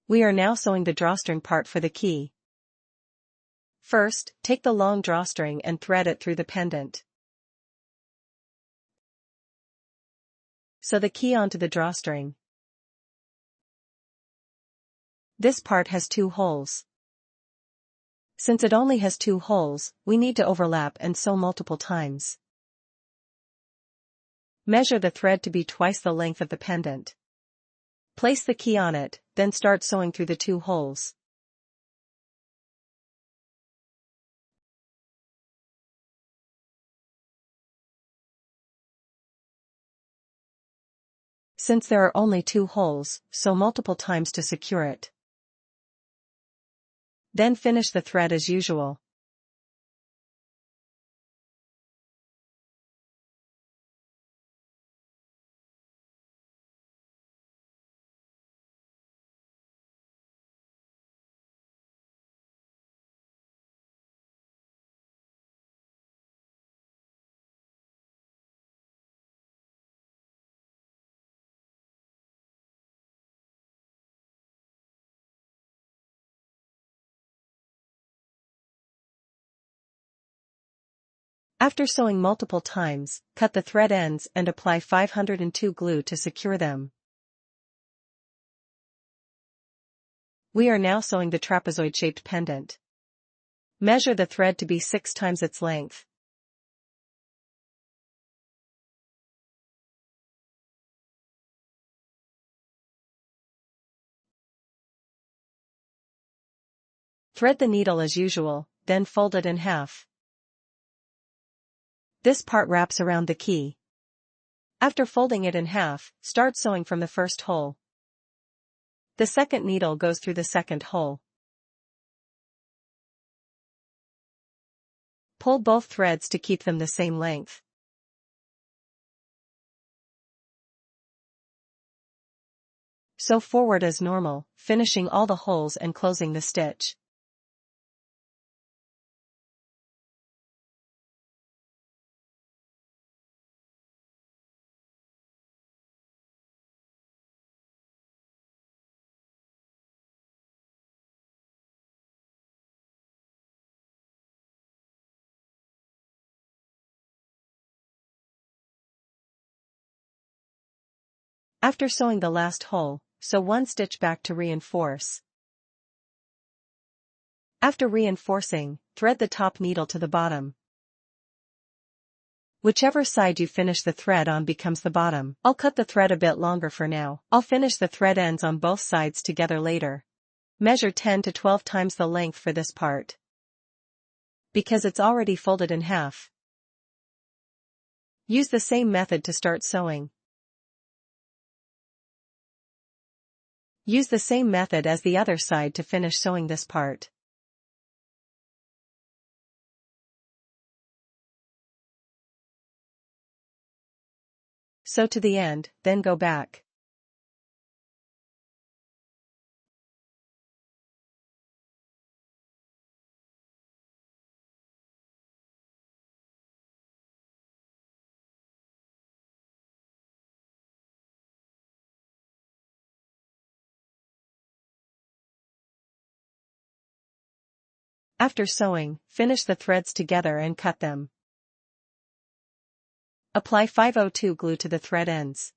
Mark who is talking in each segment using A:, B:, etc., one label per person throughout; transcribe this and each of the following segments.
A: We are now sewing the drawstring part for the key. First, take the long drawstring and thread it through the pendant. Sew the key onto the drawstring. This part has 2 holes. Since it only has 2 holes, we need to overlap and sew multiple times. Measure the thread to be twice the length of the pendant. Place the key on it, then start sewing through the 2 holes. Since there are only 2 holes, sew multiple times to secure it. Then finish the thread as usual. After sewing multiple times, cut the thread ends and apply 502 glue to secure them. We are now sewing the trapezoid-shaped pendant. Measure the thread to be 6 times its length. Thread the needle as usual, then fold it in half. This part wraps around the key. After folding it in half, start sewing from the first hole. The second needle goes through the second hole. Pull both threads to keep them the same length. Sew forward as normal, finishing all the holes and closing the stitch. After sewing the last hole, sew 1 stitch back to reinforce. After reinforcing, thread the top needle to the bottom. Whichever side you finish the thread on becomes the bottom. I'll cut the thread a bit longer for now. I'll finish the thread ends on both sides together later. Measure 10 to 12 times the length for this part, because it's already folded in half. Use the same method to start sewing. Use the same method as the other side to finish sewing this part. Sew to the end, then go back. After sewing, finish the threads together and cut them. Apply 502 glue to the thread ends.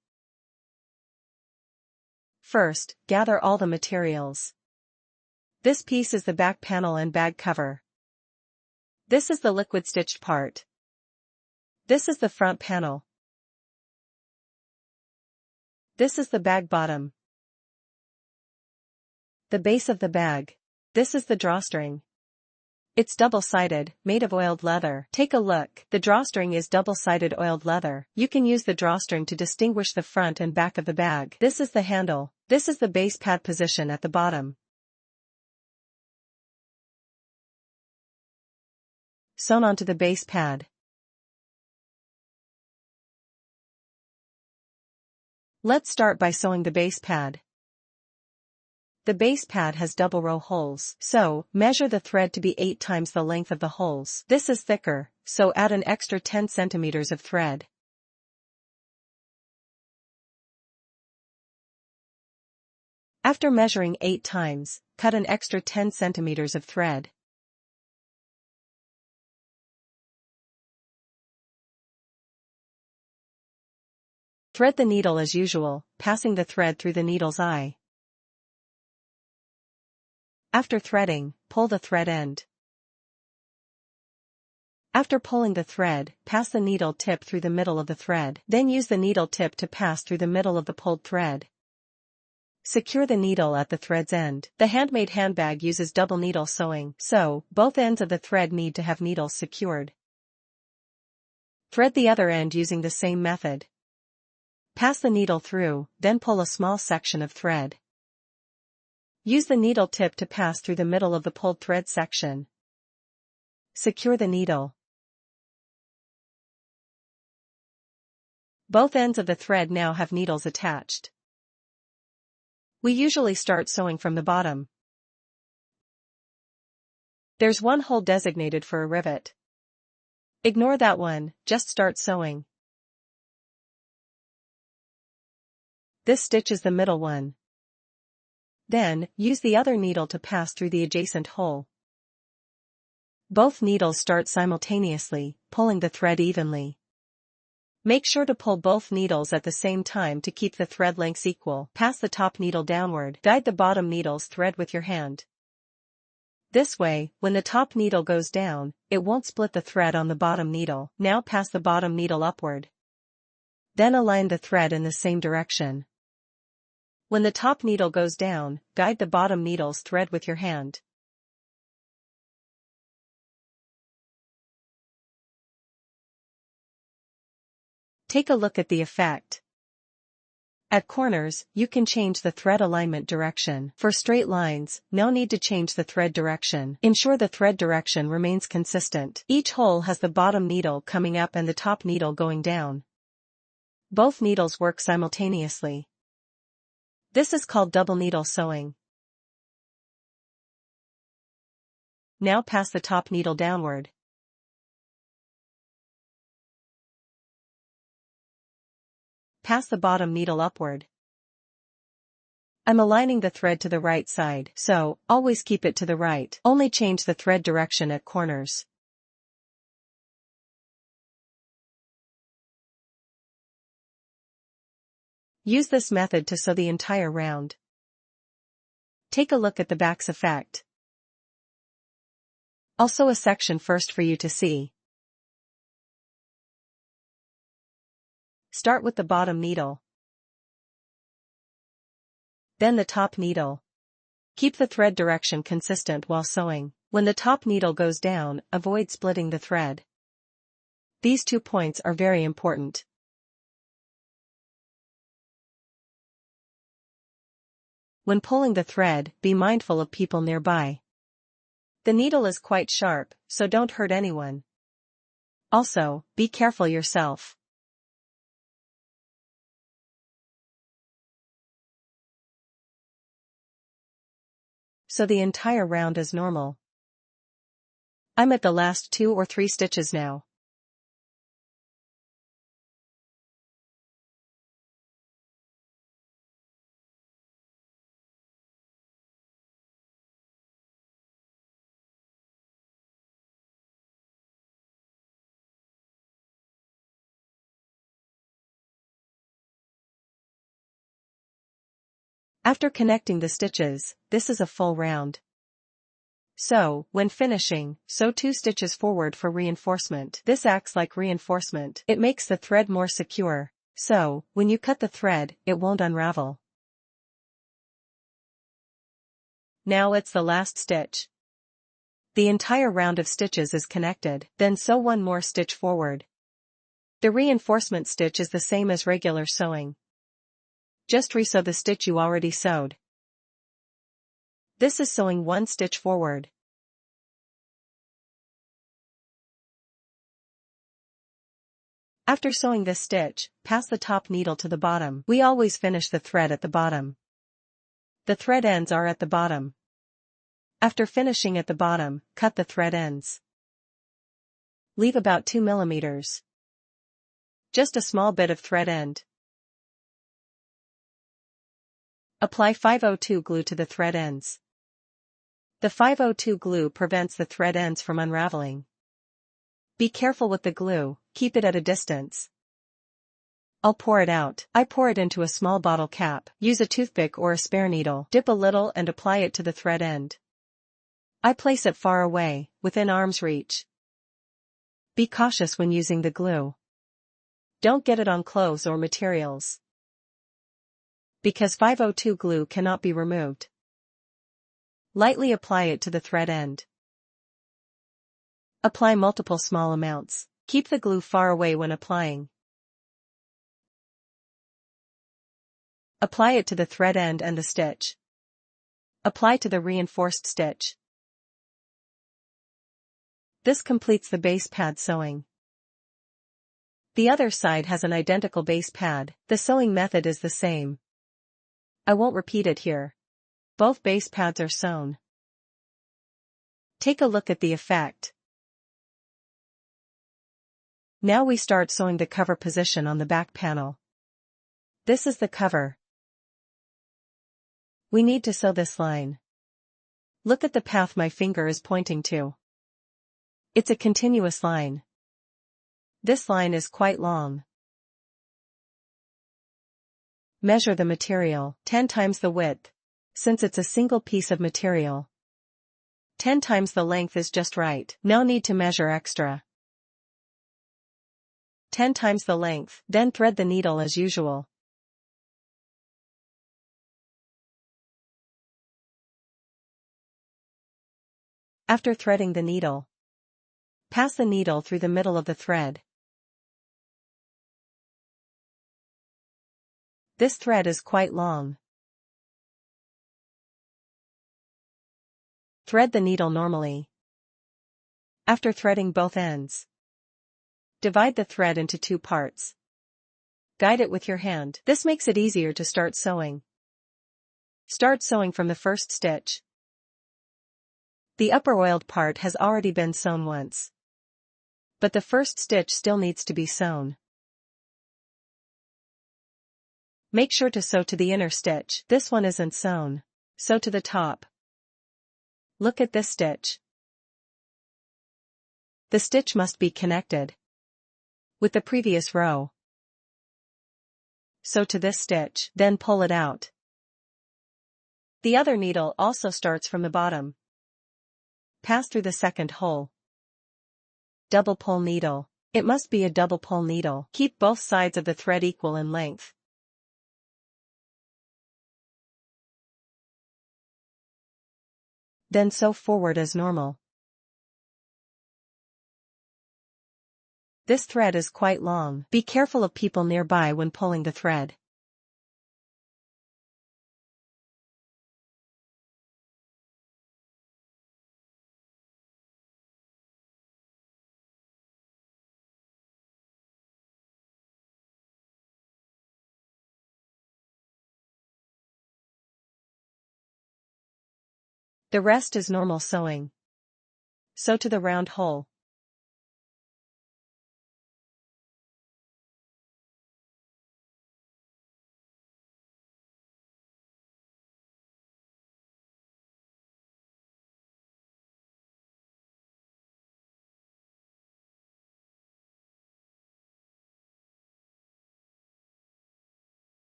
A: First, gather all the materials. This piece is the back panel and bag cover. This is the liquid stitched part. This is the front panel. This is the bag bottom. The base of the bag. This is the drawstring. It's double-sided, made of oiled leather. Take a look. The drawstring is double-sided oiled leather. You can use the drawstring to distinguish the front and back of the bag. This is the handle. This is the base pad position at the bottom. Sewn onto the base pad. Let's start by sewing the base pad. The base pad has double row holes, so measure the thread to be 8 times the length of the holes. This is thicker, so add an extra 10 centimeters of thread. After measuring 8 times, cut an extra 10 centimeters of thread. Thread the needle as usual, passing the thread through the needle's eye. After threading, pull the thread end. After pulling the thread, pass the needle tip through the middle of the thread. Then use the needle tip to pass through the middle of the pulled thread. Secure the needle at the thread's end. The handmade handbag uses double needle sewing, so both ends of the thread need to have needles secured. Thread the other end using the same method. Pass the needle through, then pull a small section of thread. Use the needle tip to pass through the middle of the pulled thread section. Secure the needle. Both ends of the thread now have needles attached. We usually start sewing from the bottom. There's one hole designated for a rivet. Ignore that one, just start sewing. This stitch is the middle one. Then, use the other needle to pass through the adjacent hole. Both needles start simultaneously, pulling the thread evenly. Make sure to pull both needles at the same time to keep the thread lengths equal. Pass the top needle downward. Guide the bottom needle's thread with your hand. This way, when the top needle goes down, it won't split the thread on the bottom needle. Now pass the bottom needle upward. Then align the thread in the same direction. When the top needle goes down, guide the bottom needle's thread with your hand. Take a look at the effect. At corners, you can change the thread alignment direction. For straight lines, no need to change the thread direction. Ensure the thread direction remains consistent. Each hole has the bottom needle coming up and the top needle going down. Both needles work simultaneously. This is called double needle sewing. Now pass the top needle downward. Pass the bottom needle upward. I'm aligning the thread to the right side, so always keep it to the right. Only change the thread direction at corners. Use this method to sew the entire round. Take a look at the back's effect. I'll sew a section first for you to see. Start with the bottom needle. Then the top needle. Keep the thread direction consistent while sewing. When the top needle goes down, avoid splitting the thread. These 2 points are very important. When pulling the thread, be mindful of people nearby. The needle is quite sharp, so don't hurt anyone. Also, be careful yourself. So the entire round is normal. I'm at the last 2 or 3 stitches now. After connecting the stitches, this is a full round. So, when finishing, sew 2 stitches forward for reinforcement. This acts like reinforcement. It makes the thread more secure, so, when you cut the thread, it won't unravel. Now it's the last stitch. The entire round of stitches is connected, then sew 1 more stitch forward. The reinforcement stitch is the same as regular sewing. Just resew the stitch you already sewed. This is sewing 1 stitch forward. After sewing this stitch, pass the top needle to the bottom. We always finish the thread at the bottom. The thread ends are at the bottom. After finishing at the bottom, cut the thread ends. Leave about 2 millimeters. Just a small bit of thread end. Apply 502 glue to the thread ends. The 502 glue prevents the thread ends from unraveling. Be careful with the glue, keep it at a distance. I'll pour it out. I pour it into a small bottle cap. Use a toothpick or a spare needle. Dip a little and apply it to the thread end. I place it far away, within arm's reach. Be cautious when using the glue. Don't get it on clothes or materials, because 502 glue cannot be removed. Lightly apply it to the thread end. Apply multiple small amounts. Keep the glue far away when applying. Apply it to the thread end and the stitch. Apply to the reinforced stitch. This completes the base pad sewing. The other side has an identical base pad. The sewing method is the same. I won't repeat it here. Both base pads are sewn. Take a look at the effect. Now we start sewing the cover position on the back panel. This is the cover. We need to sew this line. Look at the path my finger is pointing to. It's a continuous line. This line is quite long. Measure the material, 10 times the width. Since it's a single piece of material, 10 times the length is just right. No need to measure extra. 10 times the length, then thread the needle as usual. After threading the needle, pass the needle through the middle of the thread. This thread is quite long. Thread the needle normally. After threading both ends, divide the thread into 2 parts. Guide it with your hand. This makes it easier to start sewing. Start sewing from the first stitch. The upper oiled part has already been sewn once, but the first stitch still needs to be sewn. Make sure to sew to the inner stitch. This one isn't sewn. Sew to the top. Look at this stitch. The stitch must be connected with the previous row. Sew to this stitch, then pull it out. The other needle also starts from the bottom. Pass through the second hole. Double pull needle. It must be a double pull needle. Keep both sides of the thread equal in length. Then sew forward as normal. This thread is quite long. Be careful of people nearby when pulling the thread. The rest is normal sewing. Sew to the round hole.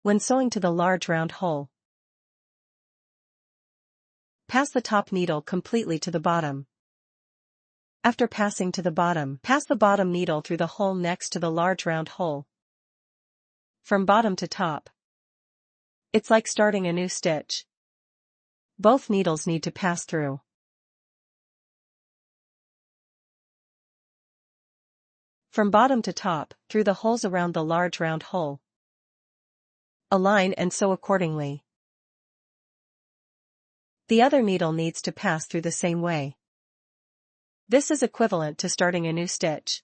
A: When sewing to the large round hole, pass the top needle completely to the bottom. After passing to the bottom, pass the bottom needle through the hole next to the large round hole. From bottom to top. It's like starting a new stitch. Both needles need to pass through. From bottom to top, through the holes around the large round hole. Align and sew accordingly. The other needle needs to pass through the same way. This is equivalent to starting a new stitch.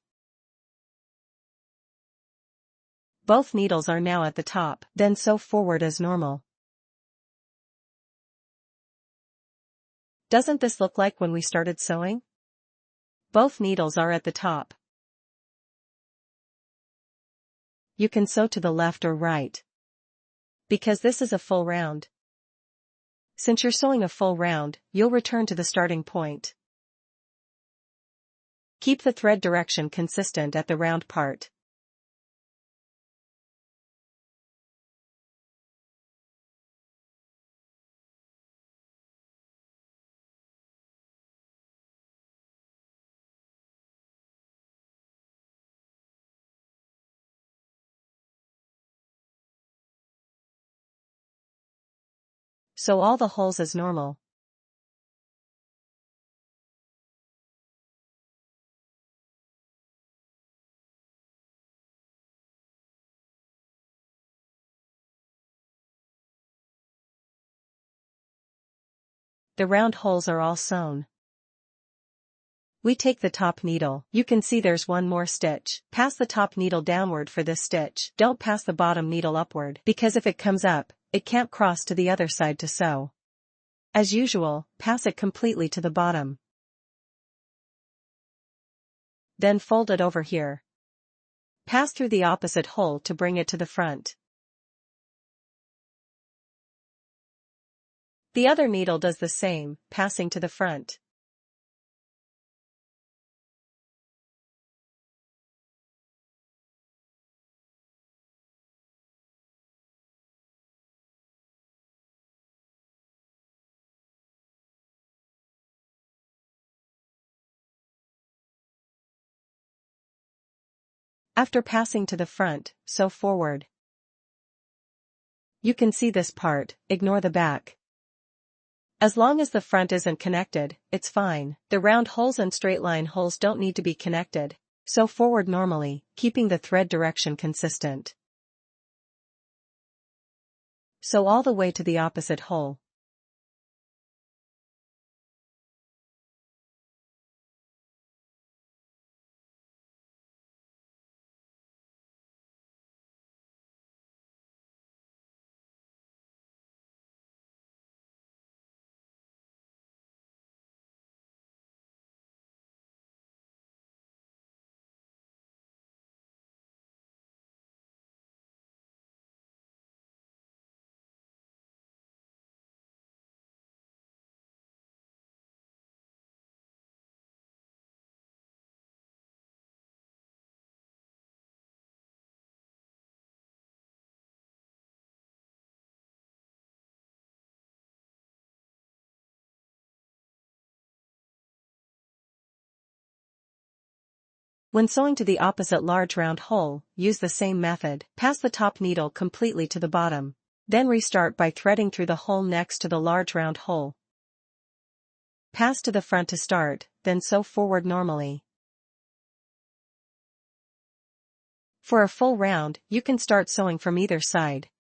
A: Both needles are now at the top, then sew forward as normal. Doesn't this look like when we started sewing? Both needles are at the top. you can sew to the left or right. Because this is a full round. Since you're sewing a full round, you'll return to the starting point. Keep the thread direction consistent at the round part. Sew all the holes as normal. The round holes are all sewn. We take the top needle. You can see there's one more stitch. Pass the top needle downward for this stitch. Don't pass the bottom needle upward, because if it comes up, it can't cross to the other side to sew. As usual, pass it completely to the bottom. Then fold it over here. Pass through the opposite hole to bring it to the front. The other needle does the same, passing to the front. After passing to the front, sew forward. You can see this part, ignore the back. As long as the front isn't connected, it's fine. The round holes and straight line holes don't need to be connected. Sew forward normally, keeping the thread direction consistent. Sew all the way to the opposite hole. When sewing to the opposite large round hole, use the same method. Pass the top needle completely to the bottom. Then restart by threading through the hole next to the large round hole. Pass to the front to start, then sew forward normally. For a full round, you can start sewing from either side.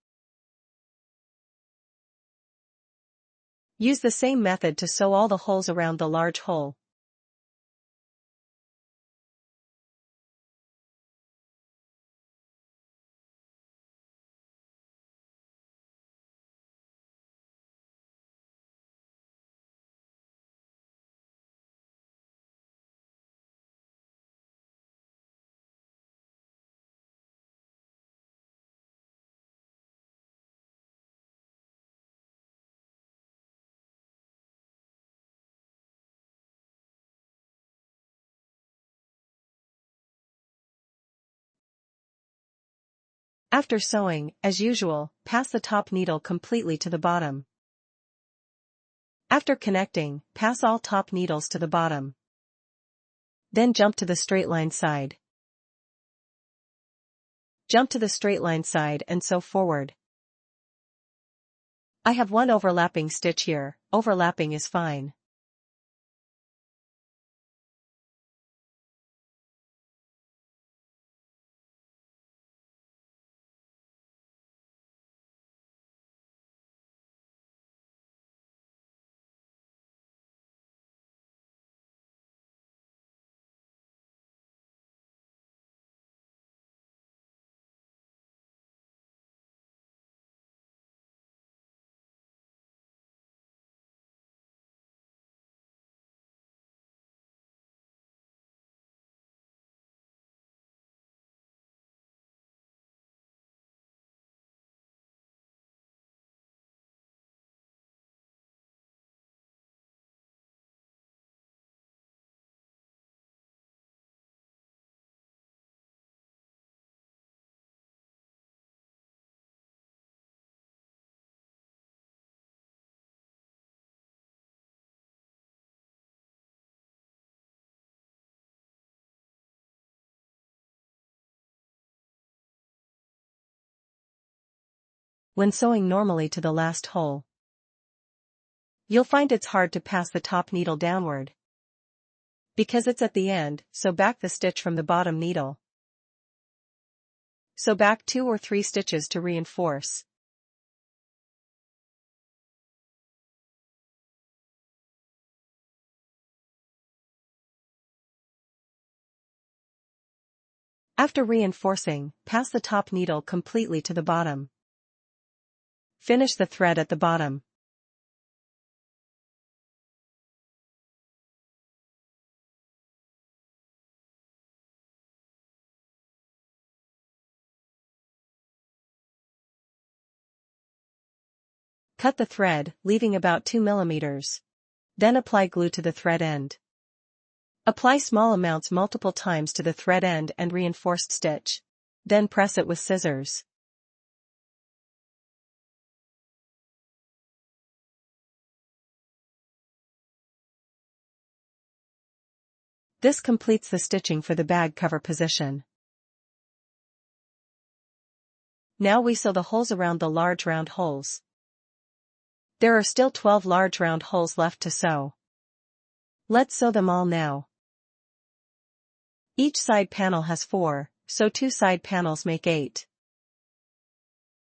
A: Use the same method to sew all the holes around the large hole. After sewing, as usual, pass the top needle completely to the bottom. After connecting, pass all top needles to the bottom. Then jump to the straight line side. Jump to the straight line side and sew forward. I have one overlapping stitch here, overlapping is fine. when sewing normally to the last hole. You'll find it's hard to pass the top needle downward, because it's at the end, so back the stitch from the bottom needle. Sew back 2 or 3 stitches to reinforce. After reinforcing, pass the top needle completely to the bottom. Finish the thread at the bottom. Cut the thread, leaving about 2 mm. Then apply glue to the thread end. Apply small amounts multiple times to the thread end and reinforced stitch. Then press it with scissors. This completes the stitching for the bag cover position. Now we sew the holes around the large round holes. There are still 12 large round holes left to sew. Let's sew them all now. Each side panel has 4, so 2 side panels make 8.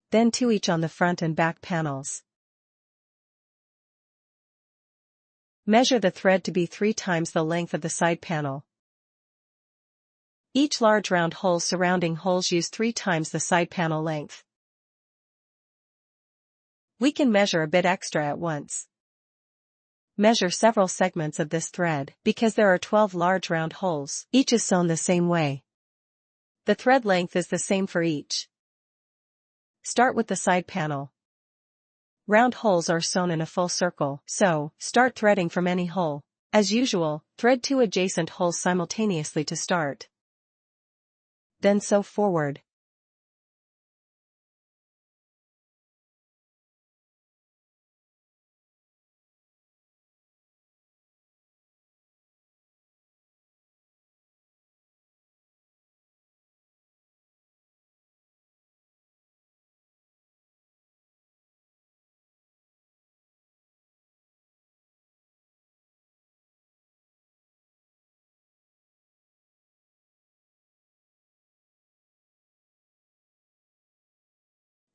A: Then 2 each on the front and back panels. Measure the thread to be 3 times the length of the side panel. Each large round hole surrounding holes use 3 times the side panel length. We can measure a bit extra at once. Measure several segments of this thread, because there are 12 large round holes. Each is sewn the same way. The thread length is the same for each. Start with the side panel. Round holes are sewn in a full circle, so start threading from any hole. As usual, thread 2 adjacent holes simultaneously to start. Then sew forward.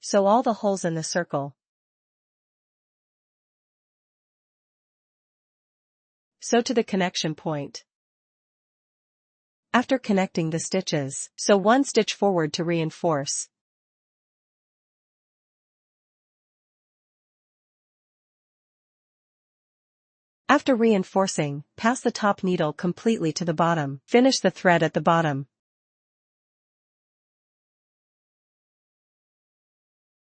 A: Sew all the holes in the circle. Sew to the connection point. After connecting the stitches, sew 1 stitch forward to reinforce. After reinforcing, pass the top needle completely to the bottom. Finish the thread at the bottom.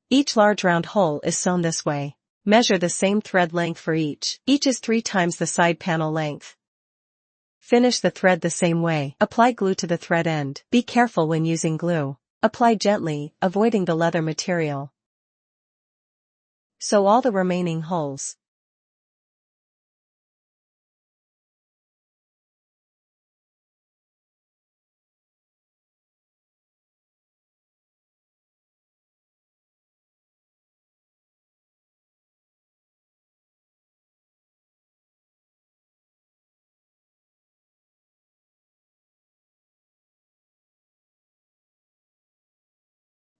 A: Each large round hole is sewn this way. Measure the same thread length for each. Each is 3 times the side panel length. Finish the thread the same way. Apply glue to the thread end. Be careful when using glue. Apply gently, avoiding the leather material. Sew all the remaining holes.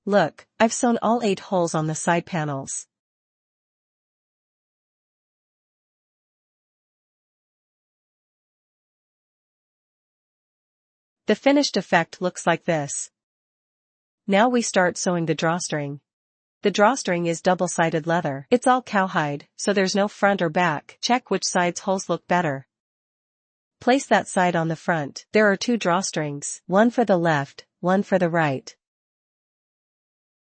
A: Look, I've sewn all 8 holes on the side panels. The finished effect looks like this. Now we start sewing the drawstring. The drawstring is double-sided leather. It's all cowhide, so there's no front or back. Check which side's holes look better. Place that side on the front. There are 2 drawstrings, one for the left, one for the right.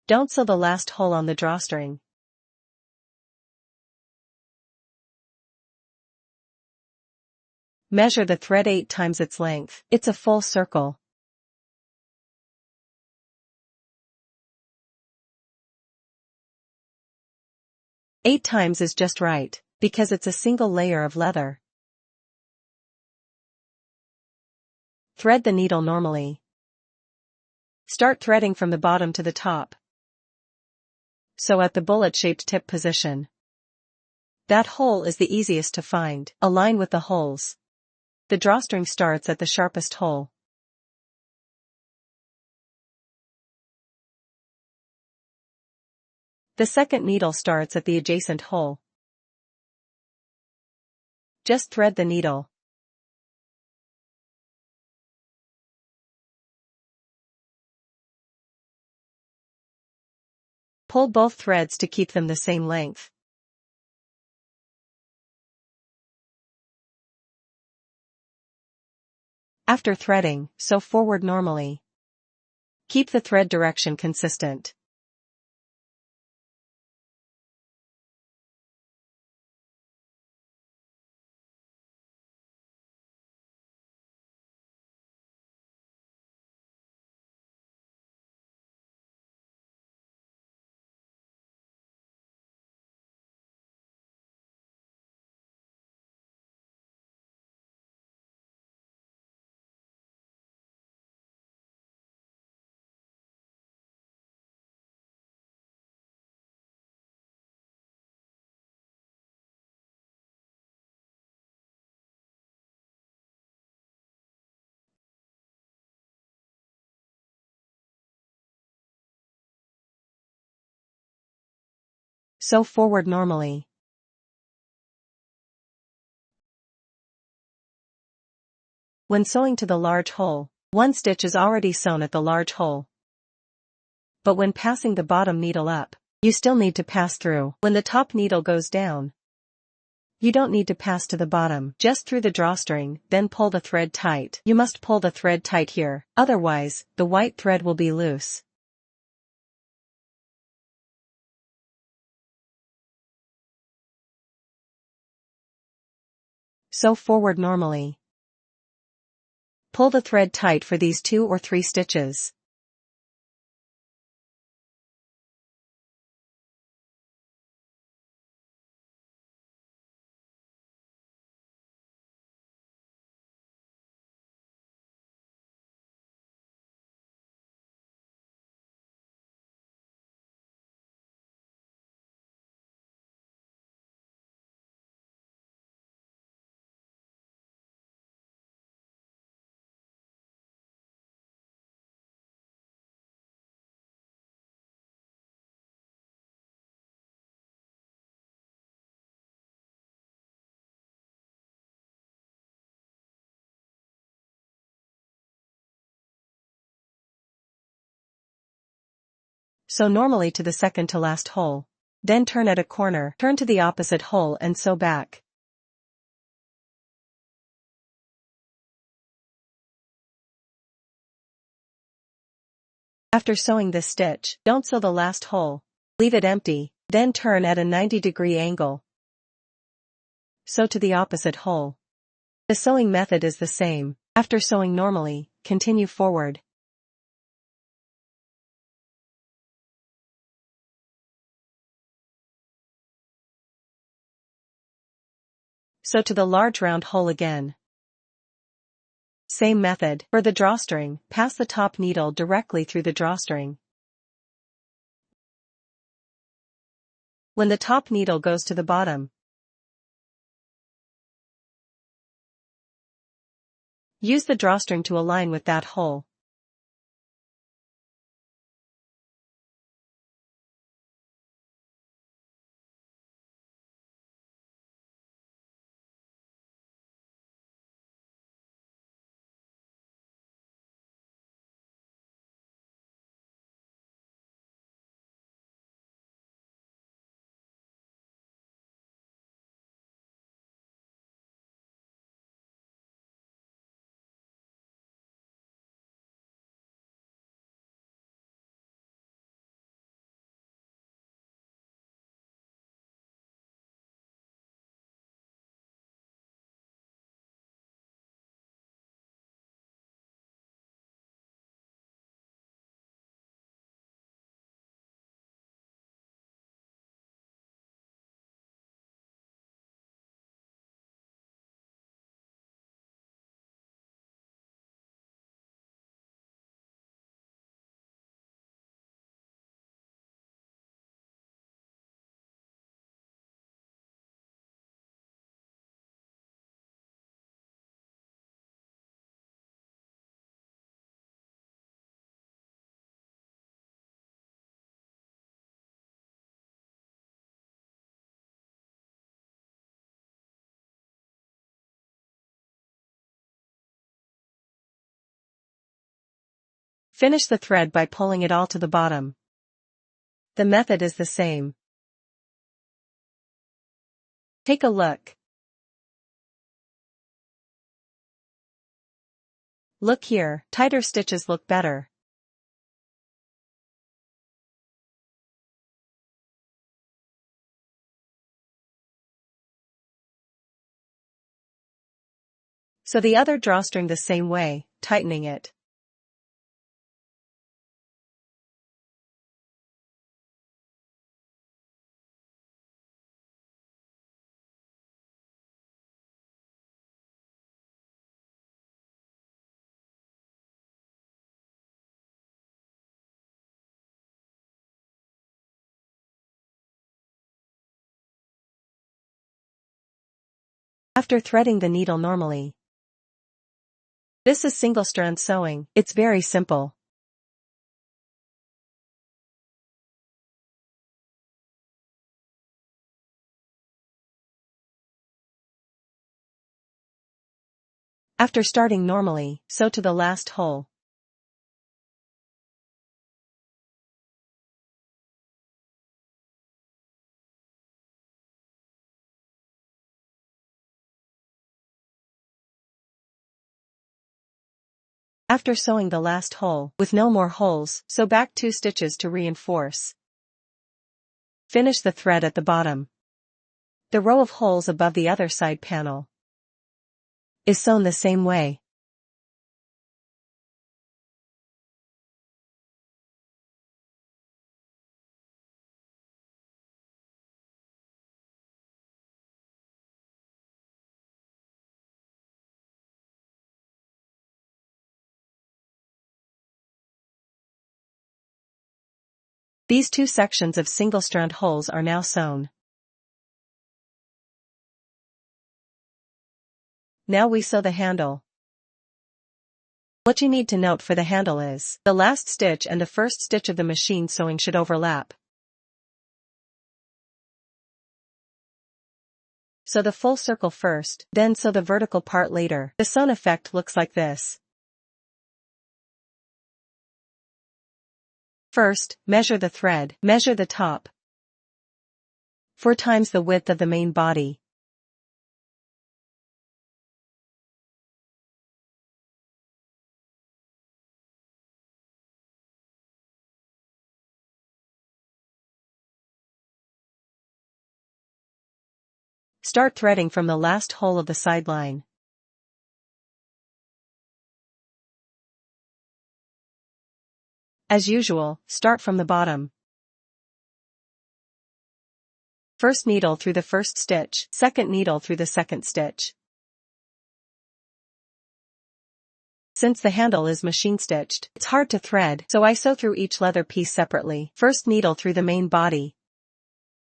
A: Don't sew the last hole on the drawstring. Measure the thread 8 times its length. It's a full circle. Eight times is just right, because it's a single layer of leather. Thread the needle normally. Start threading from the bottom to the top. sew at the bullet-shaped tip position. That hole is the easiest to find. Align with the holes. The drawstring starts at the sharpest hole. The second needle starts at the adjacent hole. Just thread the needle. Pull both threads to keep them the same length. After threading, sew forward normally. Keep the thread direction consistent. Sew forward normally. When sewing to the large hole, one stitch is already sewn at the large hole. But when passing the bottom needle up, you still need to pass through. When the top needle goes down, you don't need to pass to the bottom, just through the drawstring, then pull the thread tight. You must pull the thread tight here, otherwise, the white thread will be loose. Sew forward normally. Pull the thread tight for these 2 or 3 stitches. Sew normally to the second to last hole. Then turn at a corner, turn to the opposite hole and sew back. After sewing this stitch, don't sew the last hole. Leave it empty, then turn at a 90-degree angle. Sew to the opposite hole. The sewing method is the same. After sewing normally, continue forward. Sew to the large round hole again. Same method. For the drawstring, pass the top needle directly through the drawstring. When the top needle goes to the bottom, use the drawstring to align with that hole. Finish the thread by pulling it all to the bottom. The method is the same. Take a look. Look here, tighter stitches look better. So the other drawstring the same way, tightening it. After threading the needle normally. This is single strand sewing, it's very simple. After starting normally, sew to the last hole. After sewing the last hole, with no more holes, sew back 2 stitches to reinforce. Finish the thread at the bottom. The row of holes above the other side panel is sewn the same way. These 2 sections of single-strand holes are now sewn. Now we sew the handle. What you need to note for the handle is, the last stitch and the first stitch of the machine sewing should overlap. Sew the full circle first, then sew the vertical part later. The sewn effect looks like this. First, measure the thread. Measure the top. 4 times the width of the main body. Start threading from the last hole of the side line. As usual, start from the bottom. First needle through the first stitch, second needle through the second stitch. Since the handle is machine stitched, it's hard to thread, so I sew through each leather piece separately. First needle through the main body,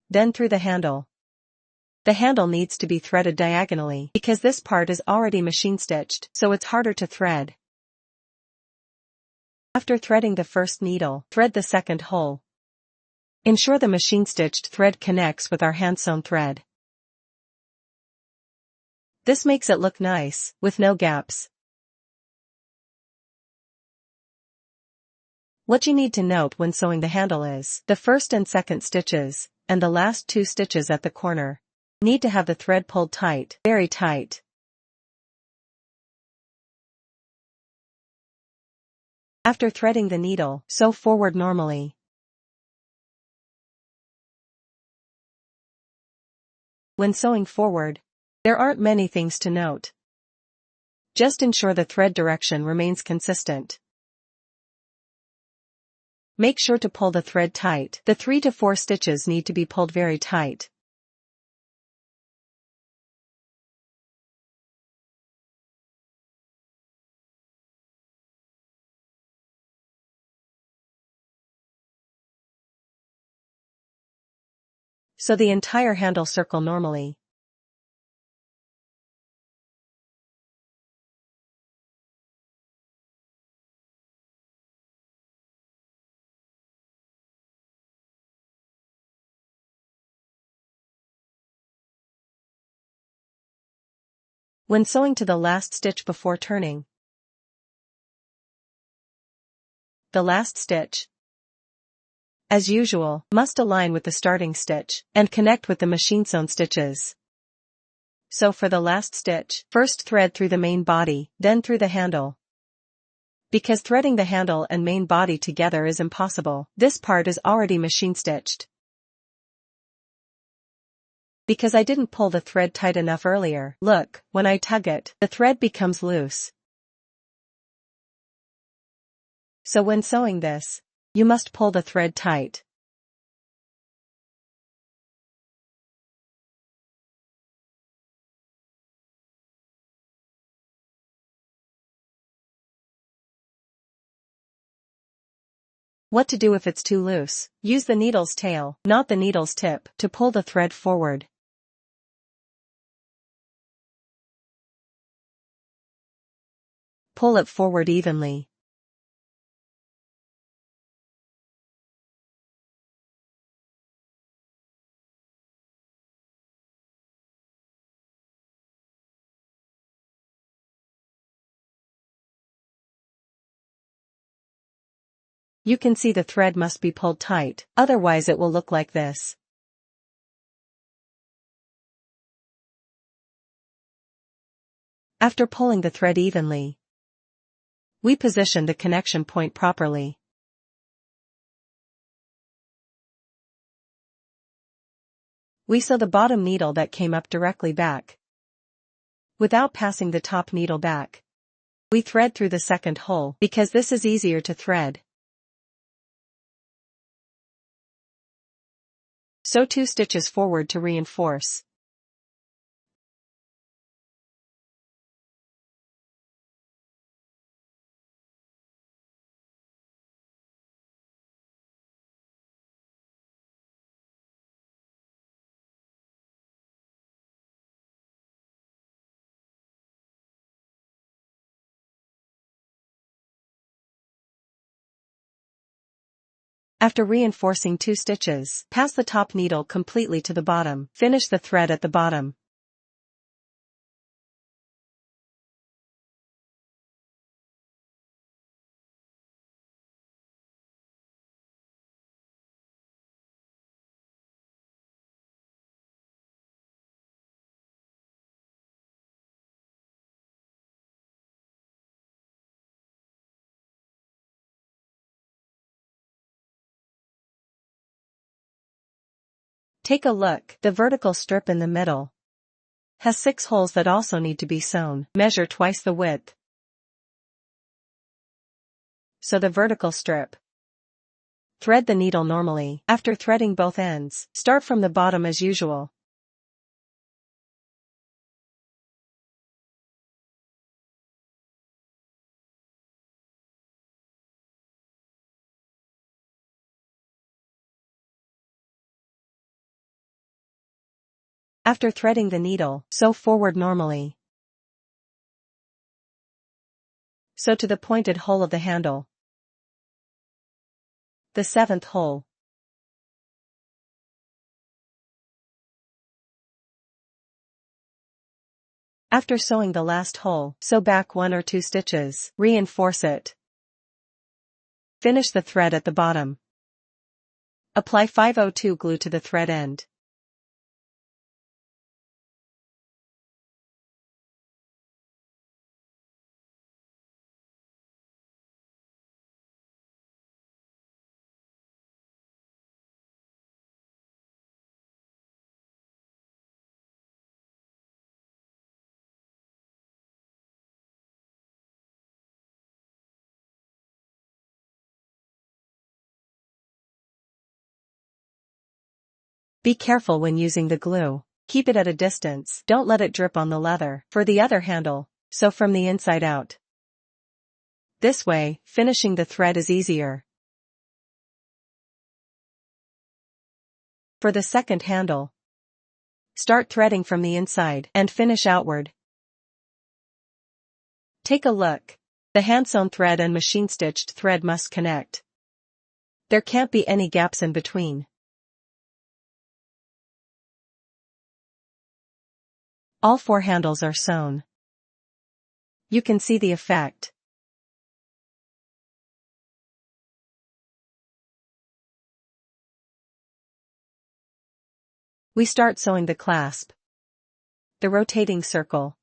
A: then through the handle. The handle needs to be threaded diagonally, because this part is already machine stitched, so it's harder to thread. After threading the first needle, thread the second hole. Ensure the machine-stitched thread connects with our hand-sewn thread. This makes it look nice, with no gaps. What you need to note when sewing the handle is, the first and second stitches, and the last 2 stitches at the corner, need to have the thread pulled tight, very tight. After threading the needle, sew forward normally. When sewing forward, there aren't many things to note. Just ensure the thread direction remains consistent. Make sure to pull the thread tight. The 3 to 4 stitches need to be pulled very tight. Sew the entire handle circle normally. When sewing to the last stitch before turning, the last stitch, as usual, must align with the starting stitch and connect with the machine sewn stitches. So for the last stitch, first thread through the main body, then through the handle. Because threading the handle and main body together is impossible, this part is already machine stitched. Because I didn't pull the thread tight enough earlier, look, when I tug it, the thread becomes loose. So when sewing this, you must pull the thread tight. What to do if it's too loose? Use the needle's tail, not the needle's tip, to pull the thread forward. Pull it forward evenly. You can see the thread must be pulled tight, otherwise it will look like this. After pulling the thread evenly, we position the connection point properly. We sew the bottom needle that came up directly back, without passing the top needle back. We thread through the second hole, because this is easier to thread. Sew 2 stitches forward to reinforce. After reinforcing 2 stitches, pass the top needle completely to the bottom. Finish the thread at the bottom. Take a look, the vertical strip in the middle has 6 holes that also need to be sewn. Measure twice the width. Sew the vertical strip. Thread the needle normally. After threading both ends, start from the bottom as usual. After threading the needle, sew forward normally. Sew to the pointed hole of the handle. The 7th hole. After sewing the last hole, sew back 1 or 2 stitches. Reinforce it. Finish the thread at the bottom. Apply 502 glue to the thread end. Be careful when using the glue. Keep it at a distance. Don't let it drip on the leather. For the other handle, sew from the inside out. This way, finishing the thread is easier. For the second handle, start threading from the inside and finish outward. Take a look. The hand-sewn thread and machine-stitched thread must connect. There can't be any gaps in between. All 4 handles are sewn. You can see the effect. We start sewing the clasp. The rotating circle.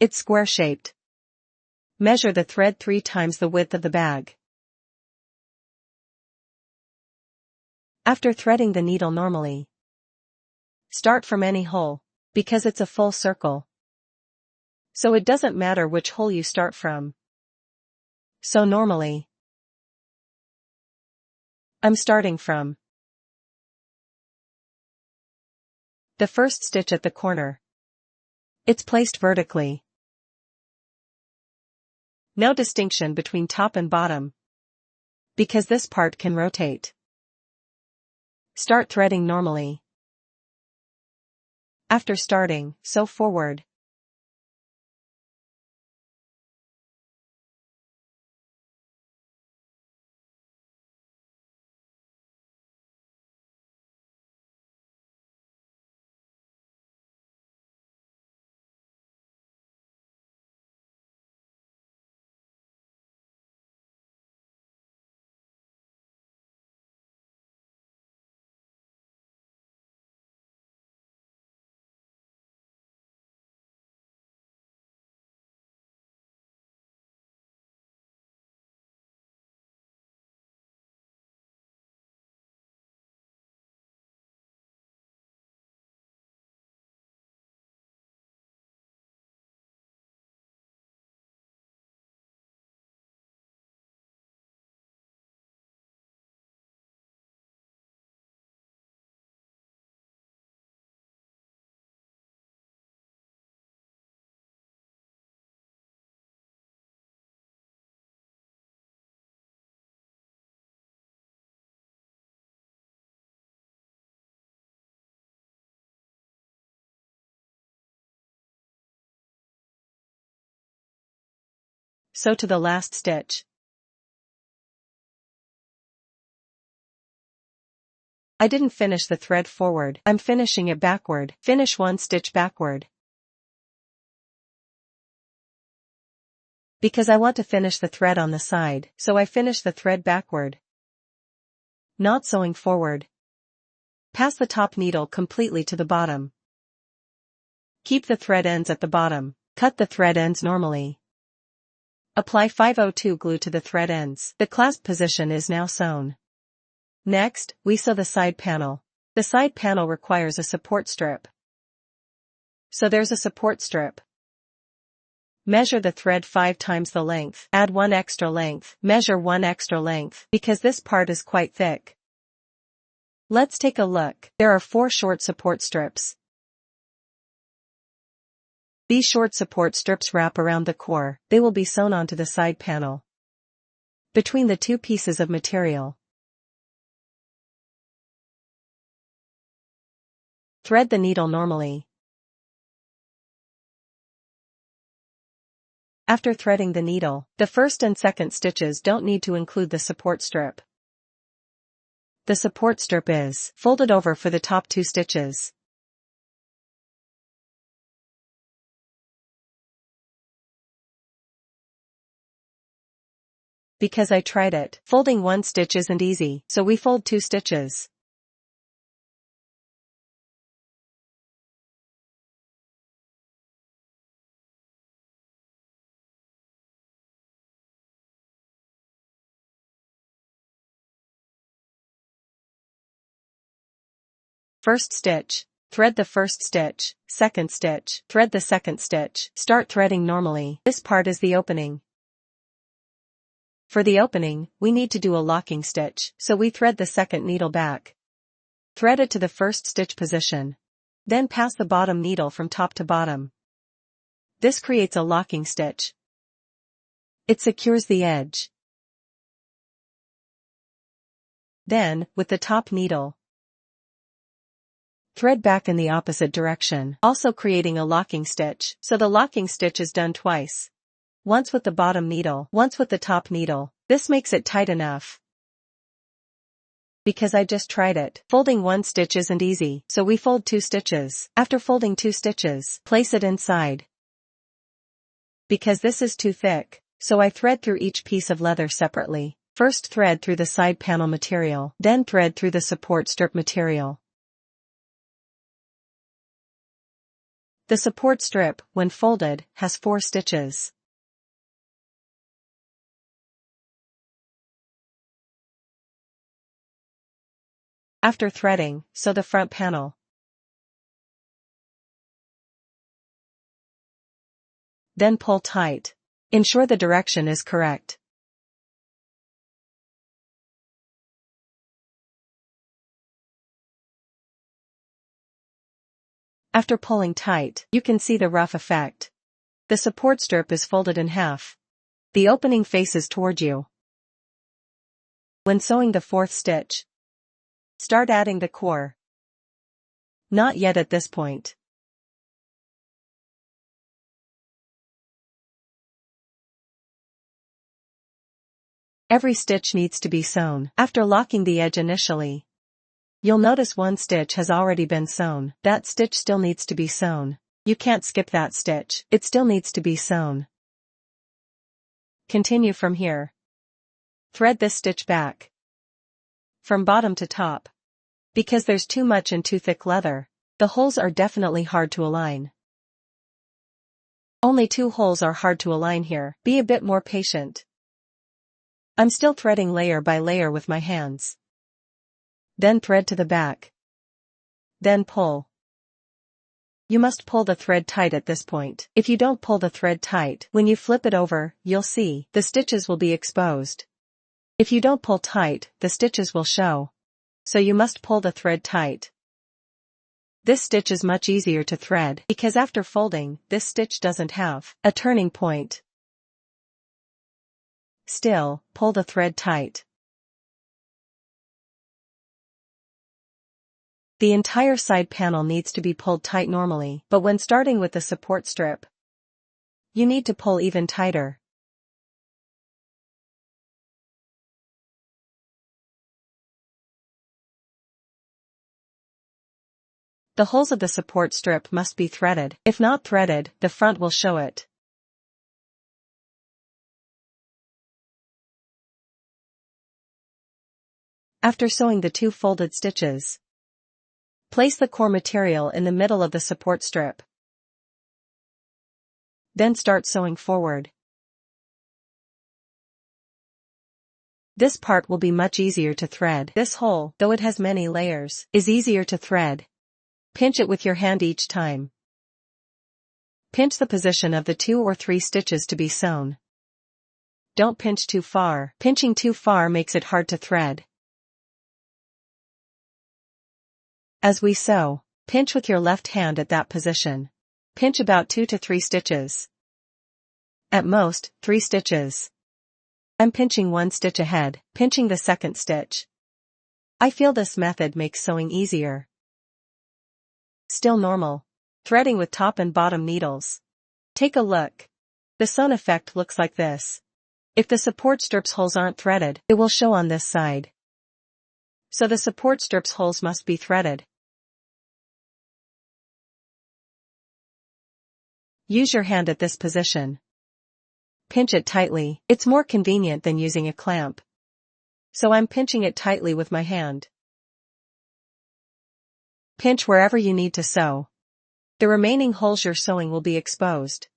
A: It's square-shaped. Measure the thread 3 times the width of the bag. After threading the needle normally, start from any hole, because it's a full circle. So it doesn't matter which hole you start from. So normally, I'm starting from the first stitch at the corner. It's placed vertically. No distinction between top and bottom, because this part can rotate. Start threading normally. After starting, sew forward. Sew to the last stitch. I didn't finish the thread forward, I'm finishing it backward. Finish 1 stitch backward. Because I want to finish the thread on the side, so I finish the thread backward. Not sewing forward. Pass the top needle completely to the bottom. Keep the thread ends at the bottom. Cut the thread ends normally. Apply 502 glue to the thread ends. The clasp position is now sewn. Next, we sew the side panel. The side panel requires a support strip. So there's a support strip. Measure the thread 5 times the length. Add 1 extra length. Measure 1 extra length, because this part is quite thick. Let's take a look. There are 4 short support strips. These short support strips wrap around the core. They will be sewn onto the side panel, between the 2 pieces of material. Thread the needle normally. After threading the needle, the first and second stitches don't need to include the support strip. The support strip is folded over for the top 2 stitches. Because I tried it, folding 1 stitch isn't easy, so we fold 2 stitches. First stitch. Thread the first stitch. Second stitch. Thread the second stitch. Start threading normally. This part is the opening. For the opening, we need to do a locking stitch, so we thread the second needle back. Thread it to the first stitch position. Then pass the bottom needle from top to bottom. This creates a locking stitch. It secures the edge. Then, with the top needle, thread back in the opposite direction, also creating a locking stitch, so the locking stitch is done twice. Once with the bottom needle, once with the top needle. This makes it tight enough. Because I just tried it, folding 1 stitch isn't easy, so we fold 2 stitches. After folding 2 stitches, place it inside. Because this is too thick, so I thread through each piece of leather separately. First thread through the side panel material, then thread through the support strip material. The support strip, when folded, has 4 stitches. After threading, sew the front panel. Then pull tight. Ensure the direction is correct. After pulling tight, you can see the rough effect. The support strip is folded in half. The opening faces toward you. When sewing the 4th stitch, start adding the core. Not yet at this point. Every stitch needs to be sewn after locking the edge initially. You'll notice one stitch has already been sewn. That stitch still needs to be sewn. You can't skip that stitch. It still needs to be sewn. Continue from here. Thread this stitch back. From bottom to top. Because there's too much and too thick leather, the holes are definitely hard to align. Only 2 holes are hard to align here. Be a bit more patient. I'm still threading layer by layer with my hands. Then thread to the back. Then pull. You must pull the thread tight at this point. If you don't pull the thread tight, when you flip it over, you'll see the stitches will be exposed. If you don't pull tight, the stitches will show. So you must pull the thread tight. This stitch is much easier to thread because after folding, this stitch doesn't have a turning point. Still, pull the thread tight. The entire side panel needs to be pulled tight normally, but when starting with the support strip, you need to pull even tighter. The holes of the support strip must be threaded. If not threaded, the front will show it. After sewing the 2 folded stitches, place the core material in the middle of the support strip. Then start sewing forward. This part will be much easier to thread. This hole, though it has many layers, is easier to thread. Pinch it with your hand each time. Pinch the position of the 2 or 3 stitches to be sewn. Don't pinch too far. Pinching too far makes it hard to thread. As we sew, pinch with your left hand at that position. Pinch about 2 to 3 stitches. At most, 3 stitches. I'm pinching 1 stitch ahead, pinching the 2nd stitch. I feel this method makes sewing easier. Still normal. Threading with top and bottom needles. Take a look. The sewn effect looks like this. If the support strip's holes aren't threaded, it will show on this side. So the support strip's holes must be threaded. Use your hand at this position. Pinch it tightly. It's more convenient than using a clamp. So I'm pinching it tightly with my hand. Pinch wherever you need to sew. The remaining holes you're sewing will be exposed.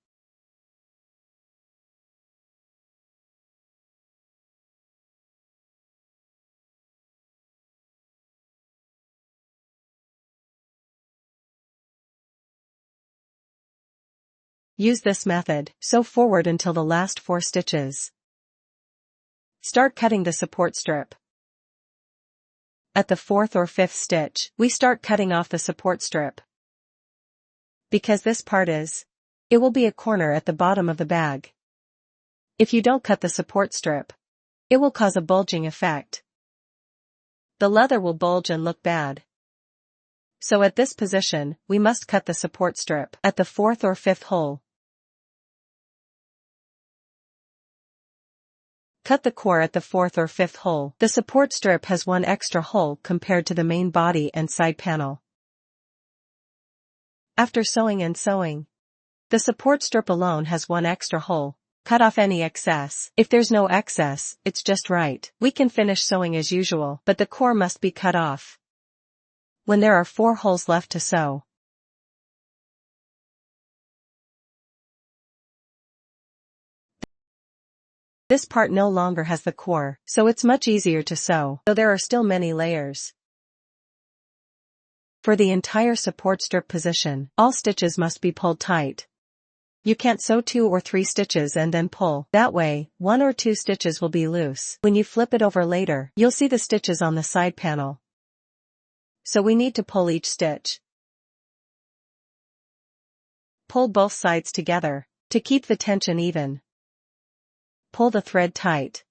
A: Use this method, sew forward until the last 4 stitches. Start cutting the support strip. At the 4th or 5th stitch, we start cutting off the support strip. Because this part it will be a corner at the bottom of the bag. If you don't cut the support strip, it will cause a bulging effect. The leather will bulge and look bad. So at this position, we must cut the support strip at the 4th or 5th hole. Cut the core at the 4th or 5th hole. The support strip has 1 extra hole compared to the main body and side panel. After sewing and sewing, the support strip alone has 1 extra hole. Cut off any excess. If there's no excess, it's just right. We can finish sewing as usual, but the core must be cut off. When there are 4 holes left to sew, this part no longer has the core, so it's much easier to sew, though there are still many layers. For the entire support strip position, all stitches must be pulled tight. You can't sew 2 or 3 stitches and then pull. That way, 1 or 2 stitches will be loose. When you flip it over later, you'll see the stitches on the side panel. So we need to pull each stitch. Pull both sides together. To keep the tension even, pull the thread tight.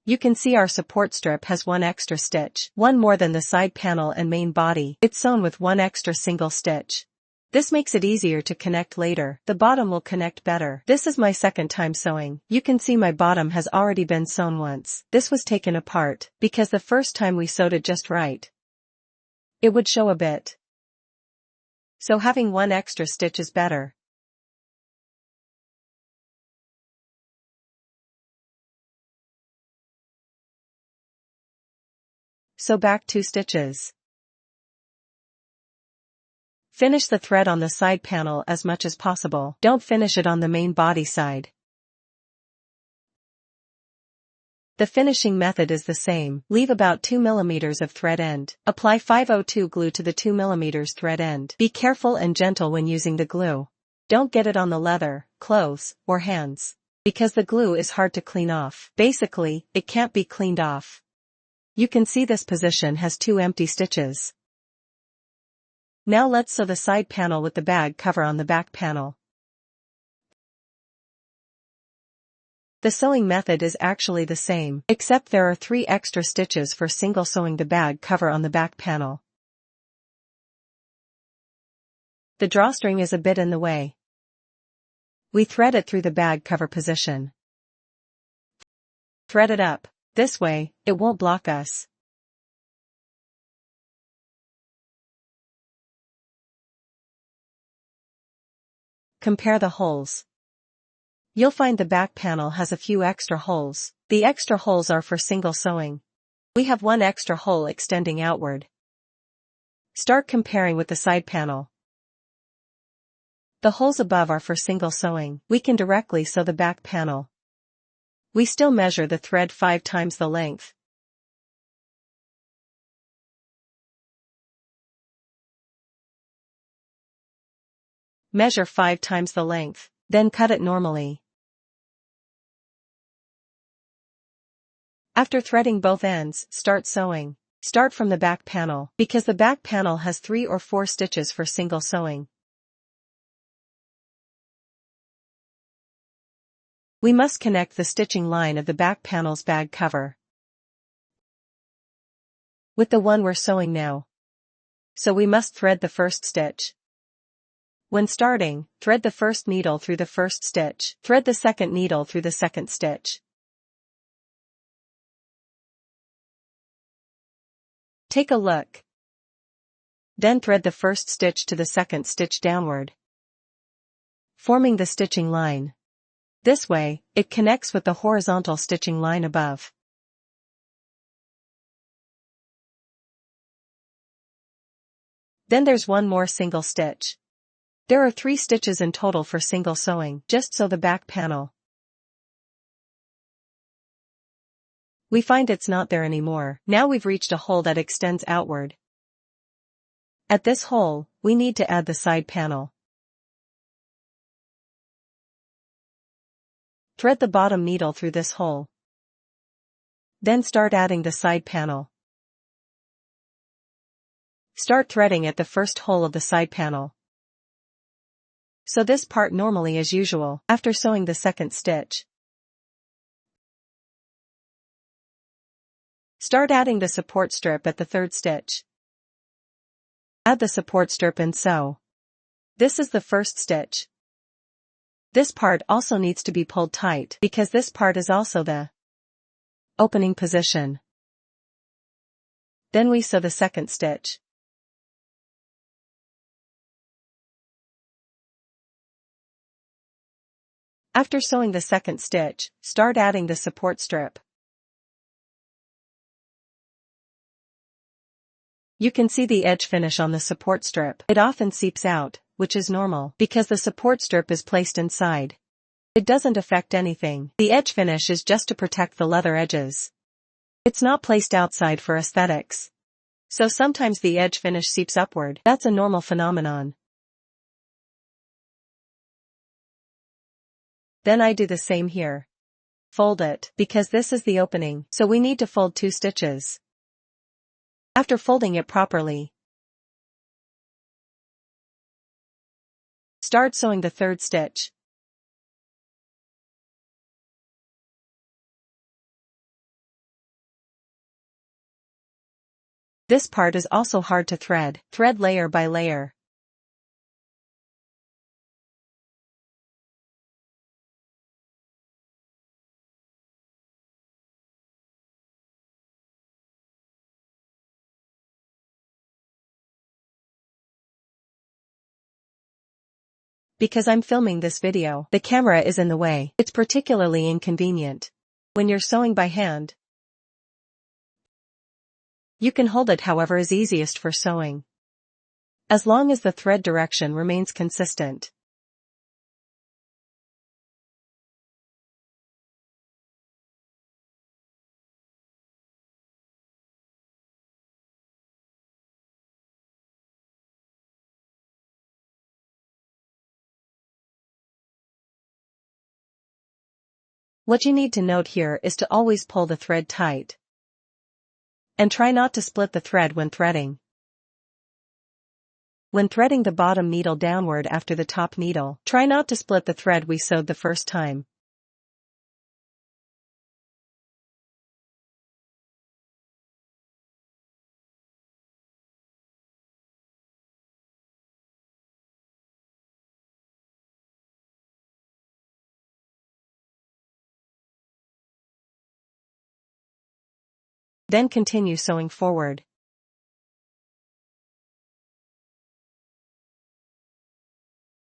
A: You can see our support strip has 1 extra stitch, 1 more than the side panel and main body. It's sewn with 1 extra single stitch. This makes it easier to connect later. The bottom will connect better. This is my second time sewing. You can see my bottom has already been sewn once. This was taken apart, because the first time we sewed it just right, it would show a bit. So having 1 extra stitch is better. Sew back 2 stitches. Finish the thread on the side panel as much as possible. Don't finish it on the main body side. The finishing method is the same. Leave about 2 mm of thread end. Apply 502 glue to the 2 mm thread end. Be careful and gentle when using the glue. Don't get it on the leather, clothes, or hands, because the glue is hard to clean off. Basically, it can't be cleaned off. You can see this position has 2 empty stitches. Now let's sew the side panel with the bag cover on the back panel. The sewing method is actually the same, except there are 3 extra stitches for single sewing the bag cover on the back panel. The drawstring is a bit in the way. We thread it through the bag cover position. Thread it up. This way, it won't block us. Compare the holes. You'll find the back panel has a few extra holes. The extra holes are for single sewing. We have 1 extra hole extending outward. Start comparing with the side panel. The holes above are for single sewing. We can directly sew the back panel. We still measure the thread 5 times the length. Measure 5 times the length, then cut it normally. After threading both ends, start sewing. Start from the back panel, because the back panel has 3 or 4 stitches for single sewing. We must connect the stitching line of the back panel's bag cover with the one we're sewing now. So we must thread the first stitch. When starting, thread the first needle through the first stitch. Thread the second needle through the second stitch. Take a look. Then thread the first stitch to the second stitch downward, forming the stitching line. This way, it connects with the horizontal stitching line above. Then there's 1 more single stitch. There are 3 stitches in total for single sewing. Just sew the back panel. We find it's not there anymore. Now we've reached a hole that extends outward. At this hole, we need to add the side panel. Thread the bottom needle through this hole. Then start adding the side panel. Start threading at the first hole of the side panel. Sew this part normally as usual, after sewing the second stitch. Start adding the support strip at the third stitch. Add the support strip and sew. This is the first stitch. This part also needs to be pulled tight, because this part is also the opening position. Then we sew the second stitch. After sewing the second stitch, start adding the support strip. You can see the edge finish on the support strip. It often seeps out, which is normal, because the support strip is placed inside. It doesn't affect anything. The edge finish is just to protect the leather edges. It's not placed outside for aesthetics. So sometimes the edge finish seeps upward. That's a normal phenomenon. Then I do the same here. Fold it, because this is the opening, so we need to fold 2 stitches. After folding it properly, start sewing the third stitch. This part is also hard to thread. Thread layer by layer. Because I'm filming this video, the camera is in the way. It's particularly inconvenient when you're sewing by hand. You can hold it however is easiest for sewing, as long as the thread direction remains consistent. What you need to note here is to always pull the thread tight. And try not to split the thread when threading. When threading the bottom needle downward after the top needle, try not to split the thread we sewed the first time. Then continue sewing forward.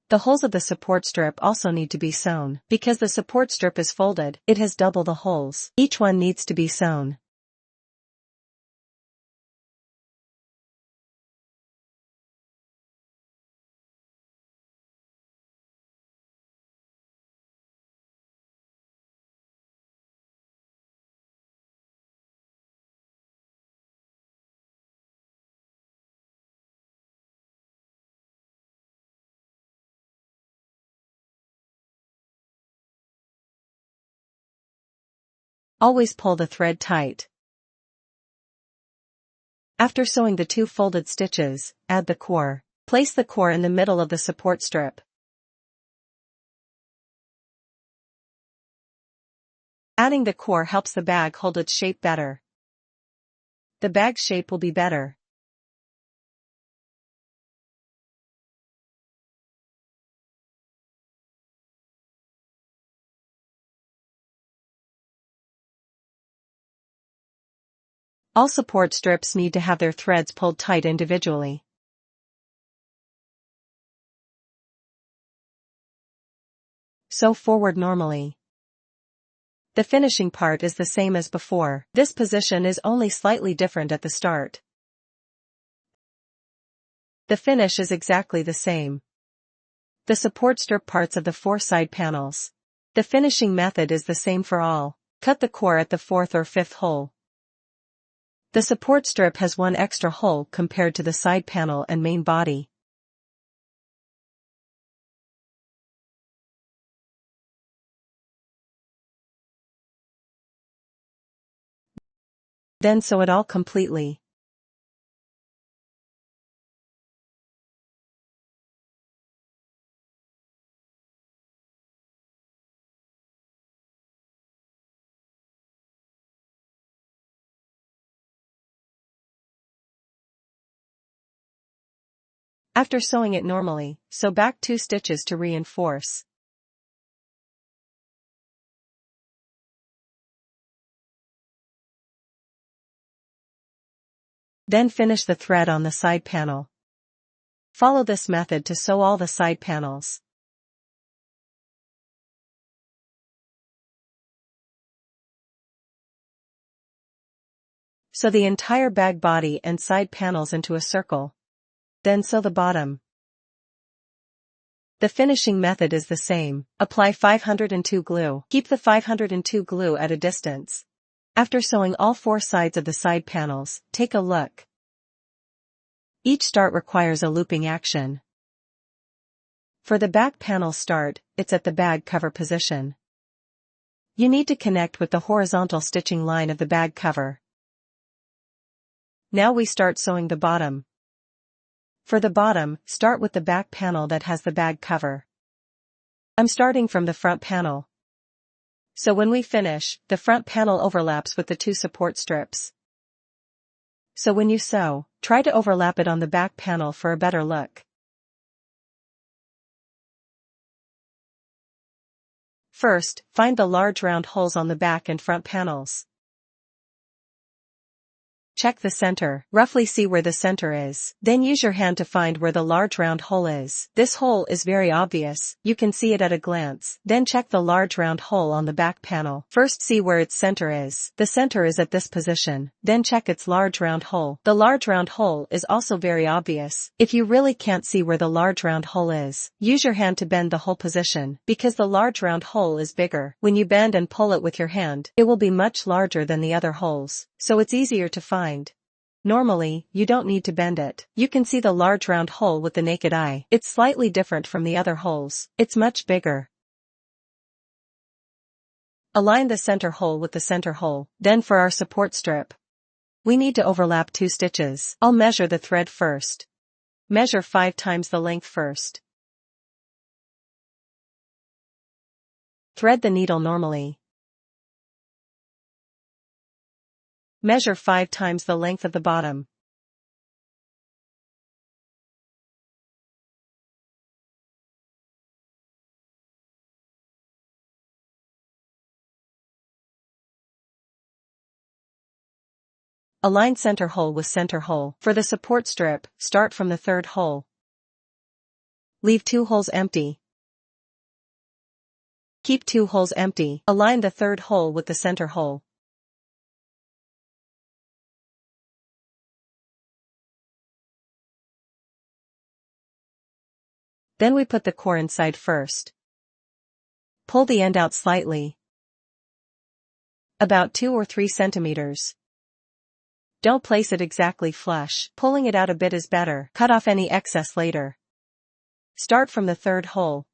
A: The holes of the support strip also need to be sewn. Because the support strip is folded, it has double the holes. Each one needs to be sewn. Always pull the thread tight. After sewing the 2 folded stitches, add the core. Place the core in the middle of the support strip. Adding the core helps the bag hold its shape better. The bag's shape will be better. All support strips need to have their threads pulled tight individually. Sew forward normally. The finishing part is the same as before. This position is only slightly different at the start. The finish is exactly the same. The support strip parts of the 4 side panels. The finishing method is the same for all. Cut the core at the 4th or 5th hole. The support strip has 1 extra hole compared to the side panel and main body. Then sew it all completely. After sewing it normally, sew back 2 stitches to reinforce. Then finish the thread on the side panel. Follow this method to sew all the side panels. Sew the entire bag body and side panels into a circle. Then sew the bottom. The finishing method is the same. Apply 502 glue. Keep the 502 glue at a distance. After sewing all 4 sides of the side panels, take a look. Each start requires a looping action. For the back panel start, it's at the bag cover position. You need to connect with the horizontal stitching line of the bag cover. Now we start sewing the bottom. For the bottom, start with the back panel that has the bag cover. I'm starting from the front panel. So when we finish, the front panel overlaps with the 2 support strips. So when you sew, try to overlap it on the back panel for a better look. First, find the large round holes on the back and front panels. Check the center. Roughly see where the center is. Then use your hand to find where the large round hole is. This hole is very obvious. You can see it at a glance. Then check the large round hole on the back panel. First see where its center is. The center is at this position. Then check its large round hole. The large round hole is also very obvious. If you really can't see where the large round hole is, use your hand to bend the hole position. Because the large round hole is bigger, when you bend and pull it with your hand, it will be much larger than the other holes. So it's easier to find. Normally, you don't need to bend it. You can see the large round hole with the naked eye. It's slightly different from the other holes. It's much bigger. Align the center hole with the center hole. Then for our support strip, we need to overlap 2 stitches. I'll measure the thread first. Measure 5 times the length first. Thread the needle normally. Measure 5 times the length of the bottom. Align center hole with center hole. For the support strip, start from the 3rd hole. Leave 2 holes empty. Keep 2 holes empty. Align the 3rd hole with the center hole. Then we put the core inside first. Pull the end out slightly. About 2 or 3 centimeters. Don't place it exactly flush. Pulling it out a bit is better. Cut off any excess later. Start from the 3rd hole.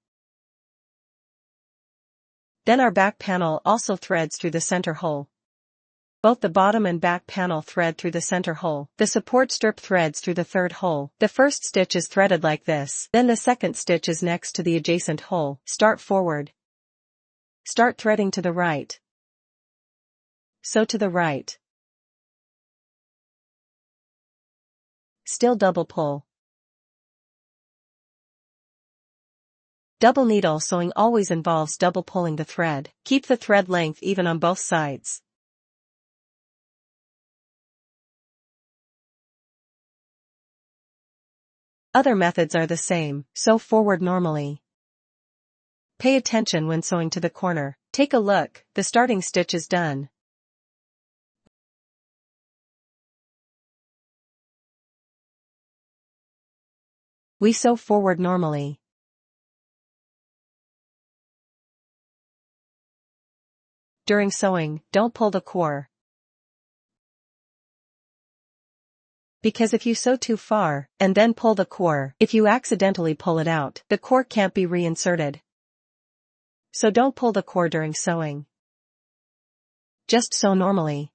A: Then our back panel also threads through the center hole. Both the bottom and back panel thread through the center hole. The support strip threads through the 3rd hole. The first stitch is threaded like this. Then the second stitch is next to the adjacent hole. Start forward. Start threading to the right. Sew to the right. Still double pull. Double needle sewing always involves double pulling the thread. Keep the thread length even on both sides. Other methods are the same. Sew forward normally. Pay attention when sewing to the corner. Take a look, the starting stitch is done. We sew forward normally. During sewing, don't pull the core. Because if you sew too far, and then pull the core, if you accidentally pull it out, the core can't be reinserted. So don't pull the core during sewing. Just sew normally.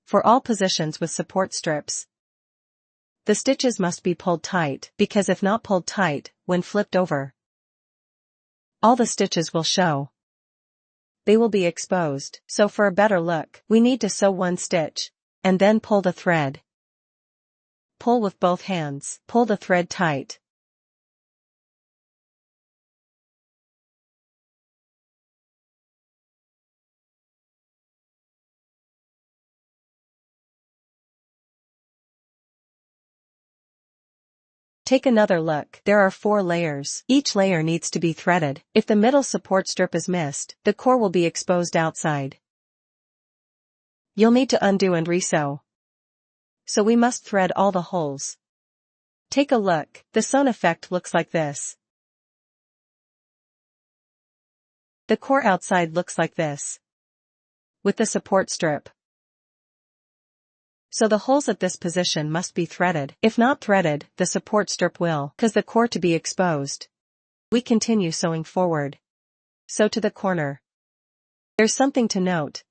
A: For all positions with support strips, the stitches must be pulled tight, because if not pulled tight, when flipped over, all the stitches will show. They will be exposed. So for a better look, we need to sew 1 stitch, and then pull the thread. Pull with both hands. Pull the thread tight. Take another look. There are 4 layers. Each layer needs to be threaded. If the middle support strip is missed, the core will be exposed outside. You'll need to undo and resew. So we must thread all the holes. Take a look. The sewn effect looks like this. The core outside looks like this, with the support strip. So the holes at this position must be threaded. If not threaded, the support strip will cause the core to be exposed. We continue sewing forward. Sew to the corner. There's something to note.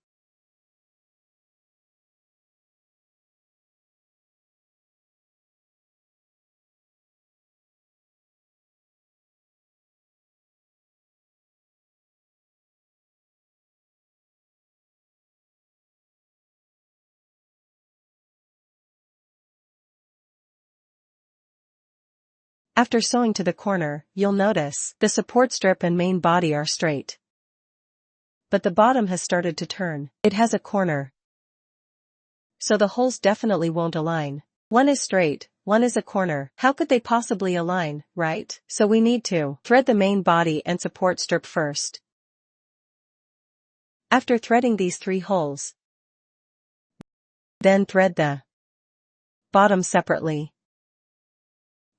A: After sewing to the corner, you'll notice the support strip and main body are straight. But the bottom has started to turn. It has a corner. So the holes definitely won't align. One is straight, one is a corner. How could they possibly align, right? So we need to thread the main body and support strip first. After threading these 3 holes, then thread the bottom separately.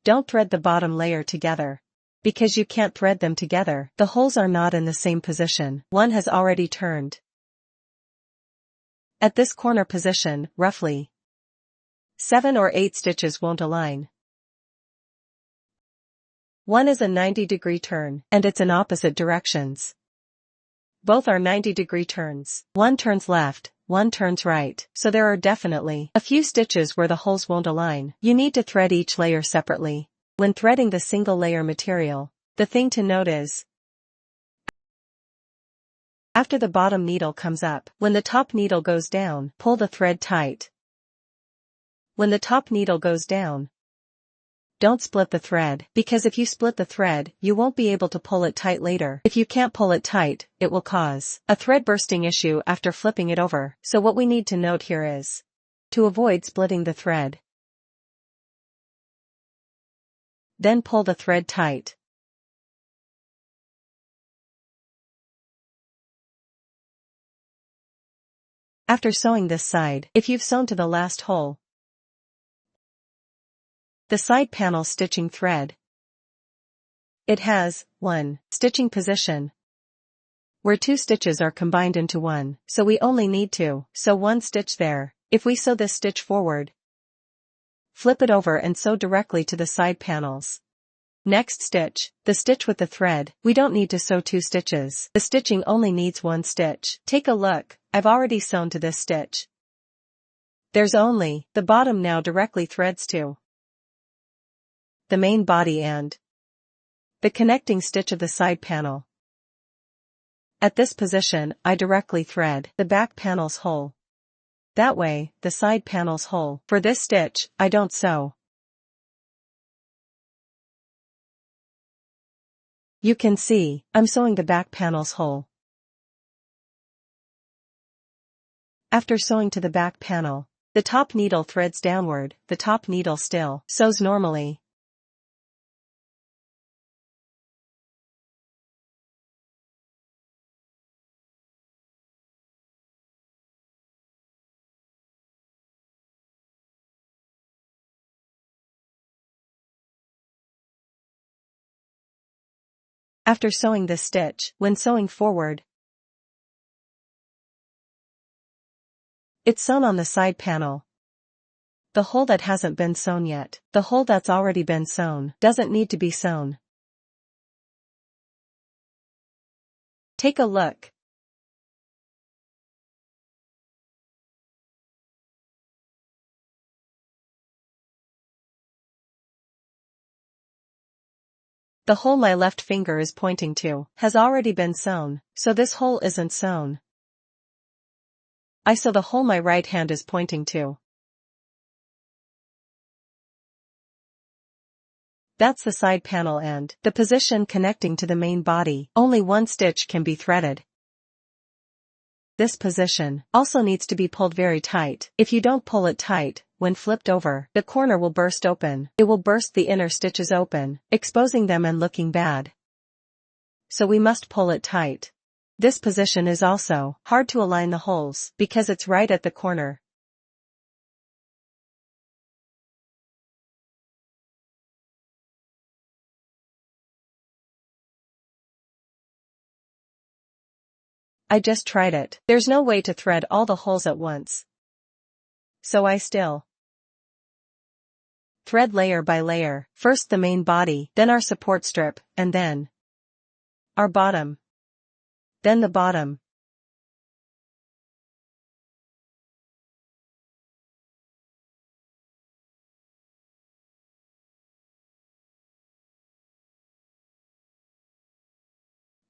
A: Don't thread the bottom layer together, because you can't thread them together. The holes are not in the same position. One has already turned. At this corner position, roughly 7 or 8 stitches won't align. One is a 90-degree turn, and it's in opposite directions. Both are 90-degree turns. One turns left, one turns right, so there are definitely a few stitches where the holes won't align. You need to thread each layer separately. When threading the single layer material, the thing to note is, after the bottom needle comes up, when the top needle goes down, pull the thread tight. When the top needle goes down, don't split the thread, because if you split the thread, you won't be able to pull it tight later. If you can't pull it tight, it will cause a thread bursting issue after flipping it over. So what we need to note here is to avoid splitting the thread. Then pull the thread tight. After sewing this side, if you've sewn to the last hole, the side panel stitching thread, it has 1 stitching position where 2 stitches are combined into one, so we only need to sew 1 stitch there. If we sew this stitch forward, flip it over and sew directly to the side panels. Next stitch, the stitch with the thread, we don't need to sew 2 stitches. The stitching only needs 1 stitch. Take a look, I've already sewn to this stitch. There's only the bottom now directly threads to the main body and the connecting stitch of the side panel. At this position, I directly thread the back panel's hole. That way, the side panel's hole. For this stitch, I don't sew. You can see, I'm sewing the back panel's hole. After sewing to the back panel, the top needle threads downward, the top needle still sews normally. After sewing this stitch, when sewing forward, it's sewn on the side panel. The hole that hasn't been sewn yet, the hole that's already been sewn, doesn't need to be sewn. Take a look. The hole my left finger is pointing to has already been sewn, so this hole isn't sewn. I sew the hole my right hand is pointing to. That's the side panel and the position connecting to the main body. Only 1 stitch can be threaded. This position also needs to be pulled very tight. If you don't pull it tight, when flipped over, the corner will burst open. It will burst the inner stitches open, exposing them and looking bad. So we must pull it tight. This position is also hard to align the holes because it's right at the corner. I just tried it. There's no way to thread all the holes at once. So I still thread layer by layer, first the main body, then our support strip, and then our bottom. Then the bottom.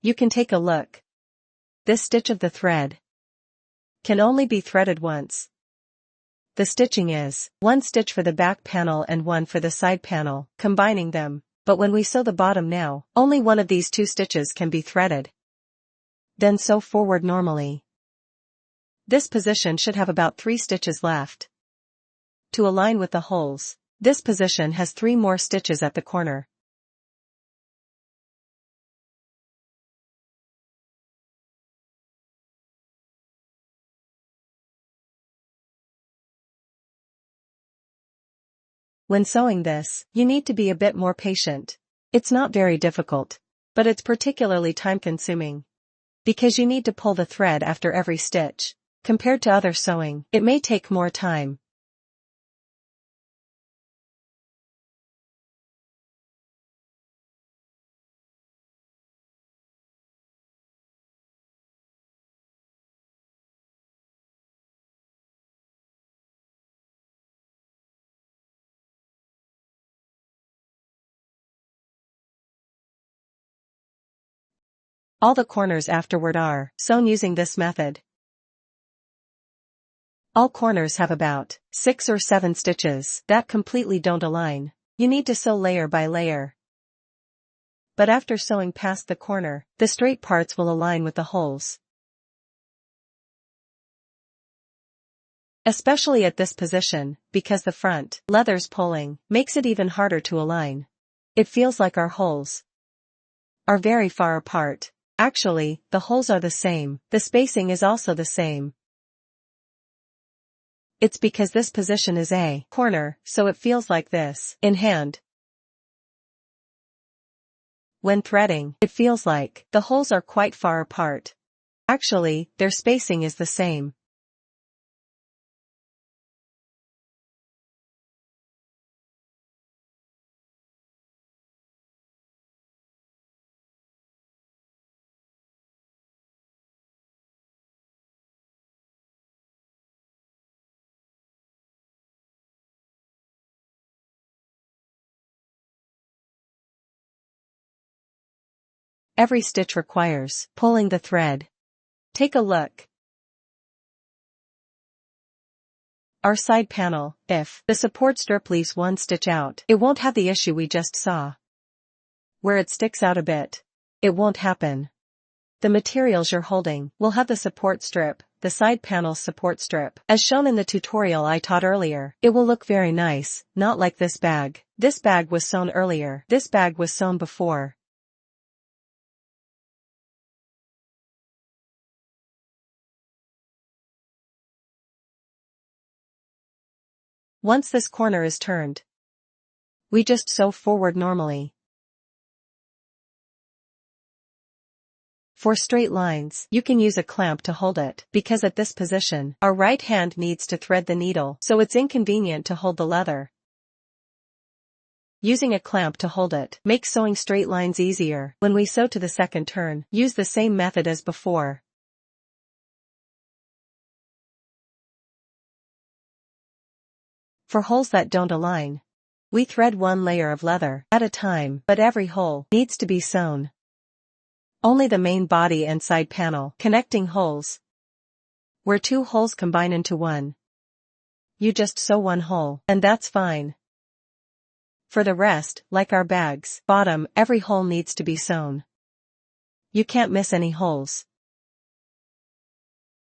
A: You can take a look. This stitch of the thread can only be threaded once. The stitching is one stitch for the back panel and one for the side panel, combining them. But when we sew the bottom now, only one of these two stitches can be threaded. Then sew forward normally. This position should have about 3 stitches left. To align with the holes, this position has 3 more stitches at the corner. When sewing this, you need to be a bit more patient. It's not very difficult, but it's particularly time-consuming. Because you need to pull the thread after every stitch. Compared to other sewing, it may take more time. All the corners afterward are sewn using this method. All corners have about 6 or 7 stitches that completely don't align. You need to sew layer by layer. But after sewing past the corner, the straight parts will align with the holes. Especially at this position, because the front leather's pulling makes it even harder to align. It feels like our holes are very far apart. Actually, the holes are the same. The spacing is also the same. It's because this position is a corner, so it feels like this in hand. When threading, it feels like the holes are quite far apart. Actually, their spacing is the same. Every stitch requires pulling the thread. Take a look. Our side panel, if the support strip leaves one stitch out, it won't have the issue we just saw. Where it sticks out a bit, it won't happen. The materials you're holding will have the support strip, the side panel's support strip. As shown in the tutorial I taught earlier, it will look very nice, not like this bag. This bag was sewn earlier. This bag was sewn before. Once this corner is turned, we just sew forward normally. For straight lines, you can use a clamp to hold it, because at this position, our right hand needs to thread the needle, so it's inconvenient to hold the leather. Using a clamp to hold it makes sewing straight lines easier. When we sew to the second turn, use the same method as before. For holes that don't align, we thread one layer of leather at a time, but every hole needs to be sewn. Only the main body and side panel connecting holes, where 2 holes combine into one. You just sew one hole, and that's fine. For the rest, like our bag's bottom, every hole needs to be sewn. You can't miss any holes.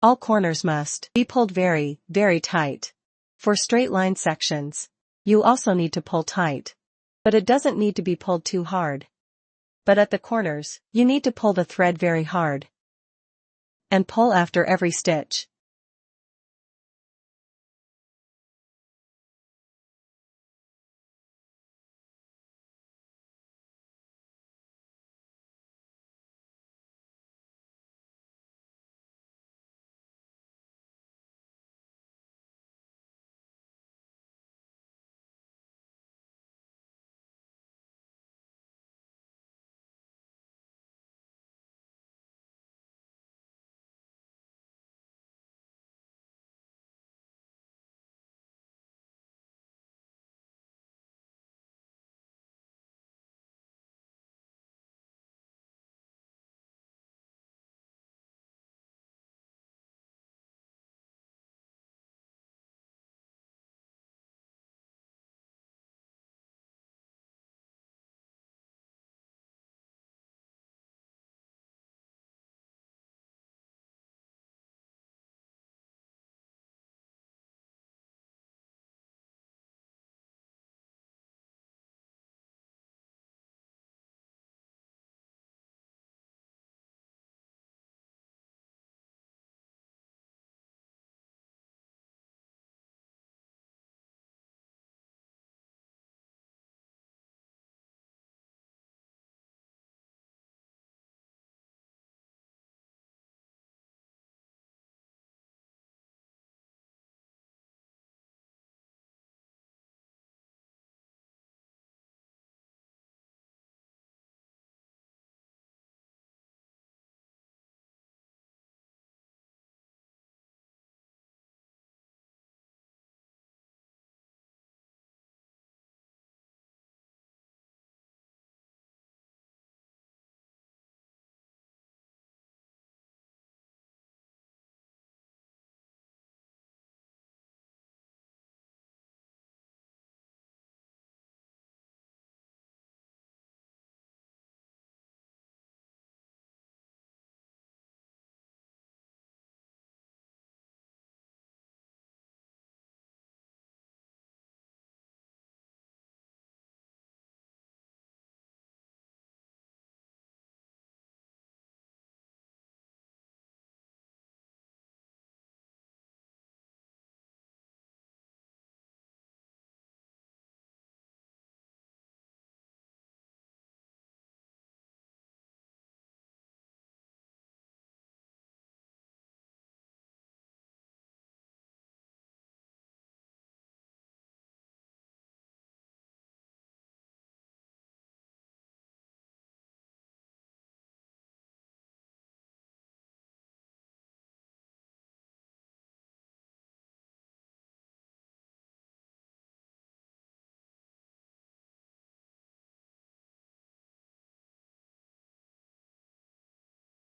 A: All corners must be pulled very, very tight. For straight line sections, you also need to pull tight. But it doesn't need to be pulled too hard. But at the corners, you need to pull the thread very hard. And pull after every stitch.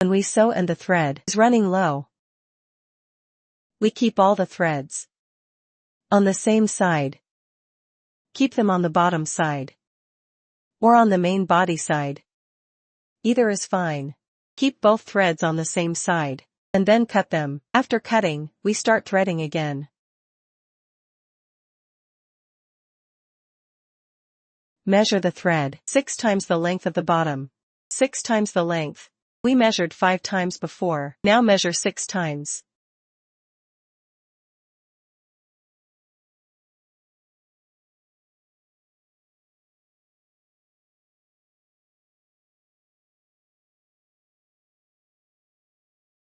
A: When we sew and the thread is running low, we keep all the threads on the same side. Keep them on the bottom side or on the main body side. Either is fine. Keep both threads on the same side and then cut them. After cutting, we start threading again. Measure the thread 6 times the length of the bottom. 6 times the length. We measured 5 times before, now measure 6 times.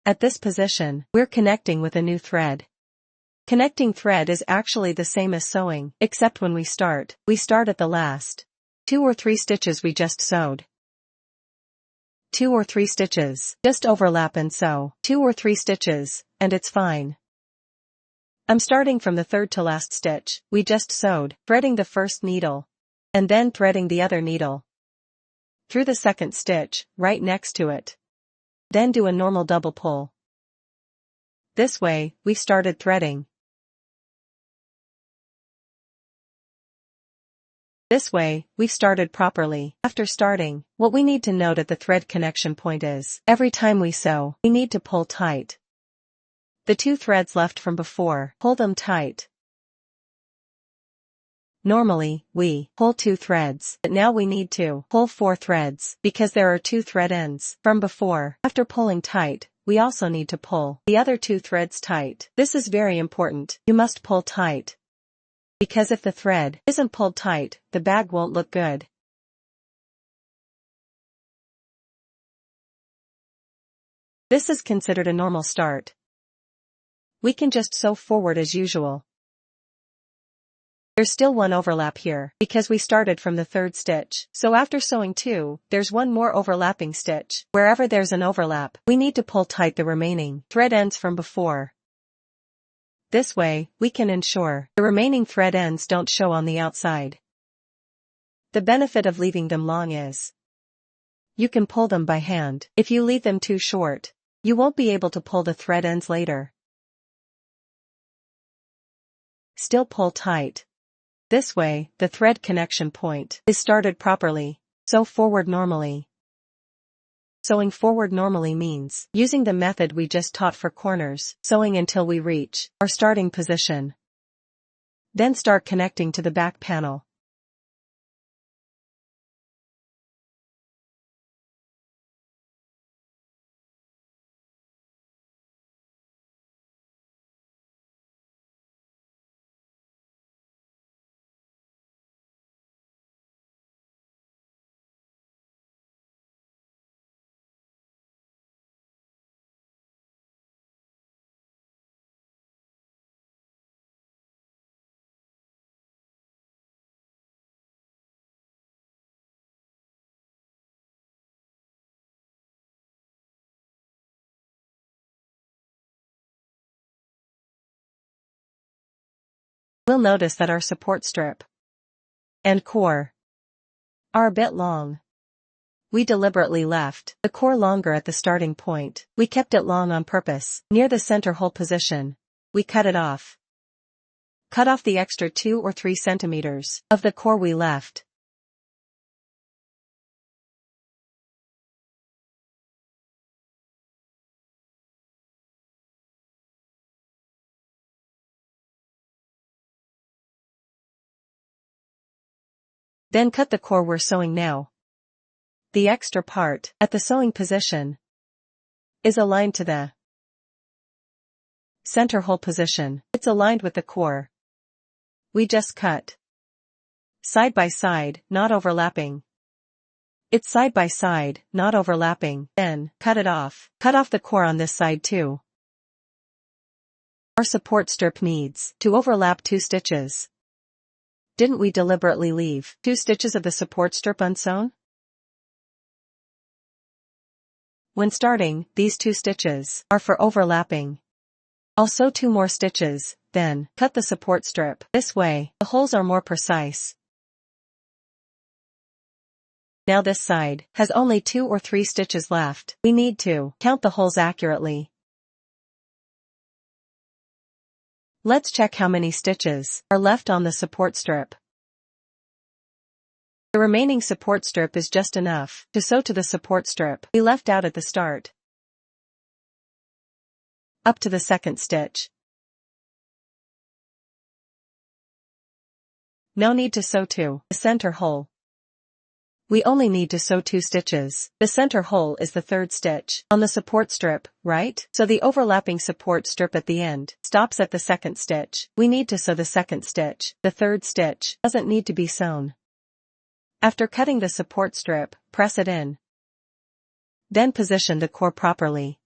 A: At this position, we're connecting with a new thread. Connecting thread is actually the same as sewing, except when we start at the last 2 or 3 stitches we just sewed. 2 or 3 stitches, just overlap and sew 2 or 3 stitches, and it's fine. I'm starting from the third to last stitch we just sewed, threading the first needle, and then threading the other needle through the second stitch, right next to it. Then do a normal double pull. This way, we started threading. This way, we've started properly. After starting, what we need to note at the thread connection point is, every time we sew, we need to pull tight. The 2 threads left from before, pull them tight. Normally, we pull 2 threads, but now we need to pull 4 threads, because there are 2 thread ends from before. After pulling tight, we also need to pull the other 2 threads tight. This is very important. You must pull tight. Because if the thread isn't pulled tight, the bag won't look good. This is considered a normal start. We can just sew forward as usual. There's still one overlap here, because we started from the 3rd stitch. So after sewing 2, there's one more overlapping stitch. Wherever there's an overlap, we need to pull tight the remaining thread ends from before. This way, we can ensure the remaining thread ends don't show on the outside. The benefit of leaving them long is you can pull them by hand. If you leave them too short, you won't be able to pull the thread ends later. Still pull tight. This way, the thread connection point is started properly. Sew forward normally. Sewing forward normally means using the method we just taught for corners, sewing until we reach our starting position. Then start connecting to the back panel. We'll notice that our support strip and core are a bit long. We deliberately left the core longer at the starting point. We kept it long on purpose. Near the center hole position, we cut it off. Cut off the extra 2 or 3 centimeters of the core we left. Then cut the core we're sewing now. The extra part, at the sewing position, is aligned to the center hole position. It's aligned with the core. We just cut side by side, not overlapping. It's side by side, not overlapping. Then, cut it off. Cut off the core on this side too. Our support strip needs to overlap 2 stitches. Didn't we deliberately leave 2 stitches of the support strip unsewn? When starting, these 2 stitches are for overlapping. I'll sew 2 more stitches, then cut the support strip. This way, the holes are more precise. Now this side has only 2 or 3 stitches left. We need to count the holes accurately. Let's check how many stitches are left on the support strip. The remaining support strip is just enough to sew to the support strip we left out at the start. Up to the 2nd stitch. No need to sew to the center hole. We only need to sew 2 stitches. The center hole is the 3rd stitch on the support strip, right? So the overlapping support strip at the end stops at the 2nd stitch. We need to sew the 2nd stitch. The 3rd stitch doesn't need to be sewn. After cutting the support strip, press it in. Then position the core properly.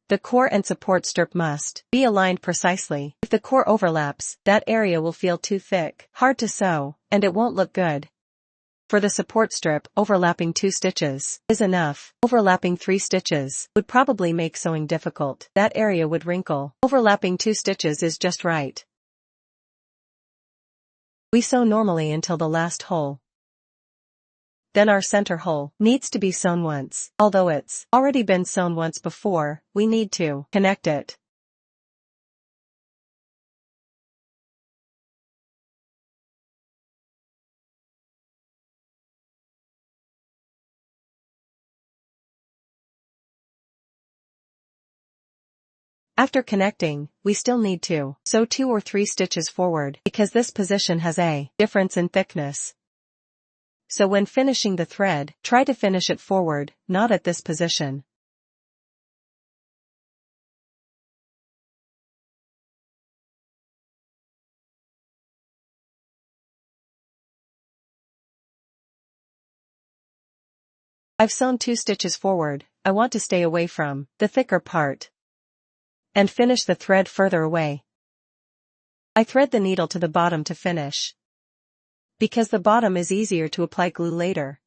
A: The core and support strip must be aligned precisely. If the core overlaps, that area will feel too thick, hard to sew, and it won't look good. For the support strip, overlapping 2 stitches is enough. Overlapping 3 stitches would probably make sewing difficult. That area would wrinkle. Overlapping 2 stitches is just right. We sew normally until the last hole. Then our center hole needs to be sewn once. Although it's already been sewn once before, we need to connect it. After connecting, we still need to sew 2 or 3 stitches forward because this position has a difference in thickness. So when finishing the thread, try to finish it forward, not at this position. I've sewn 2 stitches forward. I want to stay away from the thicker part and finish the thread further away. I thread the needle to the bottom to finish, because the bottom is easier to apply glue later.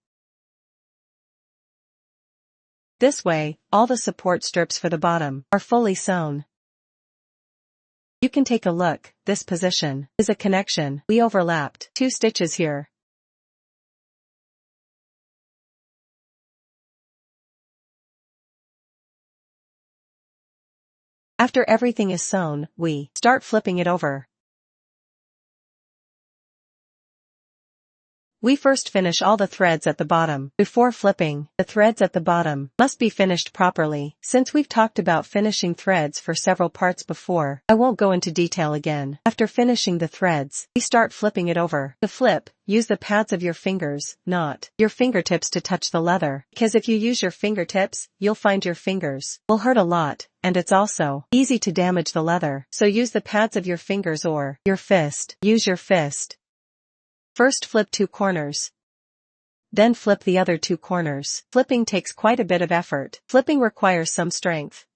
A: This way, all the support strips for the bottom are fully sewn. You can take a look. This position is a connection. We overlapped 2 stitches here. After everything is sewn, we start flipping it over. We first finish all the threads at the bottom. Before flipping, the threads at the bottom must be finished properly. Since we've talked about finishing threads for several parts before, I won't go into detail again. After finishing the threads, we start flipping it over. To flip, use the pads of your fingers, not your fingertips, to touch the leather. Because if you use your fingertips, you'll find your fingers will hurt a lot, and it's also easy to damage the leather. So use the pads of your fingers or your fist. Use your fist. First flip 2 corners. Then flip the other 2 corners. Flipping takes quite a bit of effort. Flipping requires some strength.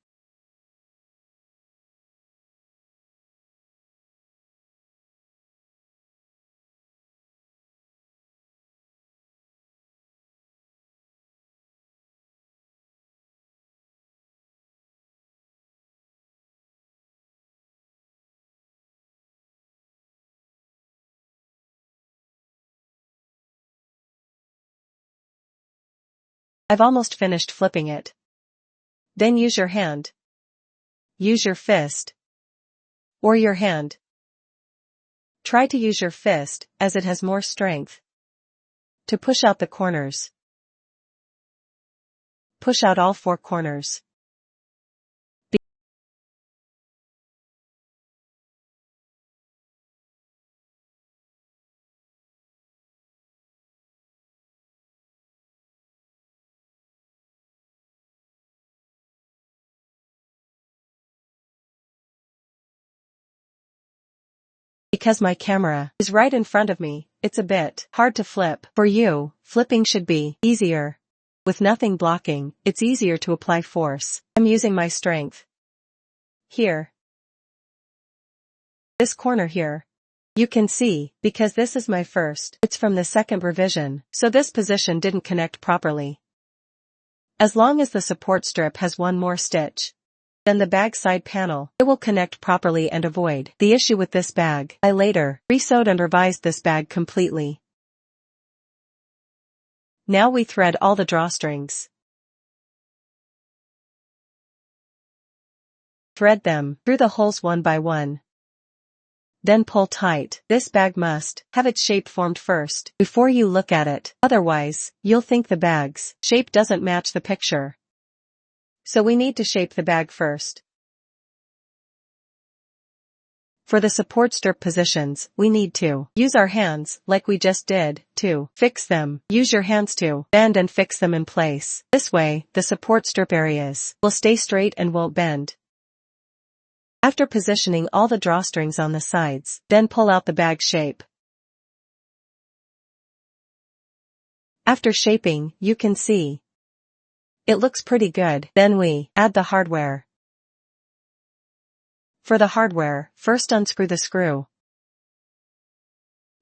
A: I've almost finished flipping it. Then use your hand. Use your fist. Or your hand. Try to use your fist, as it has more strength. To push out the corners. Push out all 4 corners. Because my camera is right in front of me, it's a bit hard to flip. For you, flipping should be easier. With nothing blocking, it's easier to apply force. I'm using my strength. Here. This corner here. You can see, because this is my first, it's from the second revision, so this position didn't connect properly. As long as the support strip has 1 more stitch, then the bag side panel, it will connect properly and avoid the issue with this bag. I later re-sewed and revised this bag completely. Now we thread all the drawstrings. Thread them through the holes 1 by 1. Then pull tight. This bag must have its shape formed first before you look at it. Otherwise, you'll think the bag's shape doesn't match the picture. So we need to shape the bag first. For the support strip positions, we need to use our hands, like we just did, to fix them. Use your hands to bend and fix them in place. This way, the support strip areas will stay straight and won't bend. After positioning all the drawstrings on the sides, then pull out the bag shape. After shaping, you can see it looks pretty good. Then we add the hardware. For the hardware, first unscrew the screw.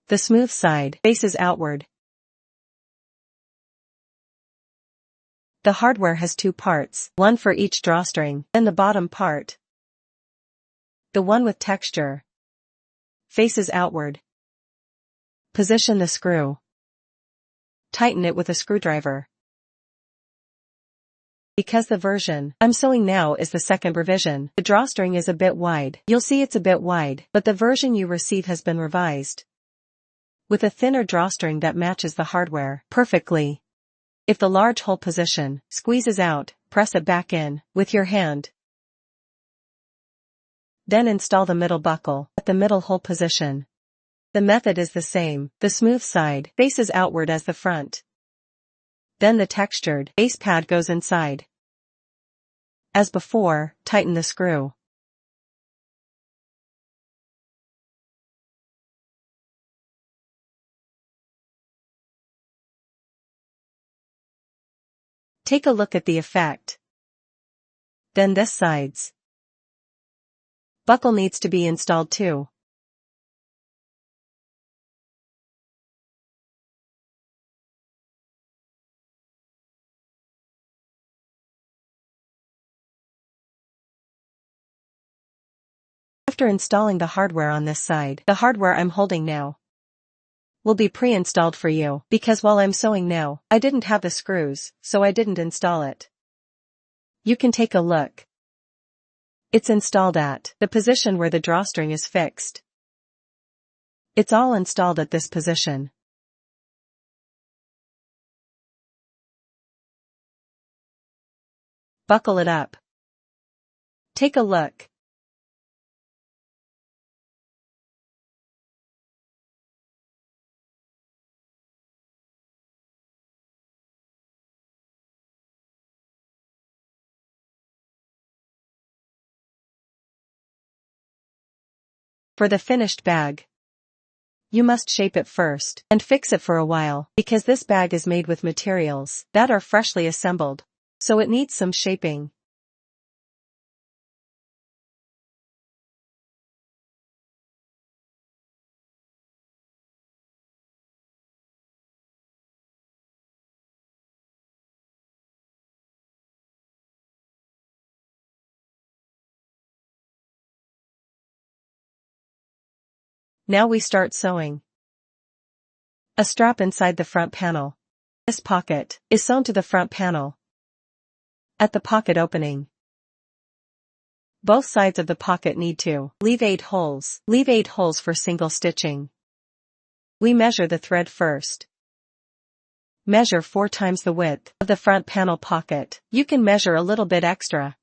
A: The smooth side faces outward. The hardware has 2 parts, 1 for each drawstring, then the bottom part. The one with texture faces outward. Position the screw. Tighten it with a screwdriver. Because the version I'm sewing now is the second revision, the drawstring is a bit wide. You'll see it's a bit wide, but the version you receive has been revised with a thinner drawstring that matches the hardware perfectly. If the large hole position squeezes out, press it back in with your hand. Then install the middle buckle at the middle hole position. The method is the same, the smooth side faces outward as the front. Then the textured base pad goes inside. As before, tighten the screw. Take a look at the effect. Then this sides. Buckle needs to be installed too. After installing the hardware on this side, the hardware I'm holding now will be pre-installed for you, because while I'm sewing now, I didn't have the screws, so I didn't install it. You can take a look. It's installed at the position where the drawstring is fixed. It's all installed at this position. Buckle it up. Take a look. For the finished bag, you must shape it first and fix it for a while, because this bag is made with materials that are freshly assembled, so it needs some shaping. Now we start sewing. A strap inside the front panel. This pocket is sewn to the front panel. At the pocket opening, both sides of the pocket need to leave 8 holes. Leave 8 holes for single stitching. We measure the thread first. Measure 4 times the width of the front panel pocket. You can measure a little bit extra.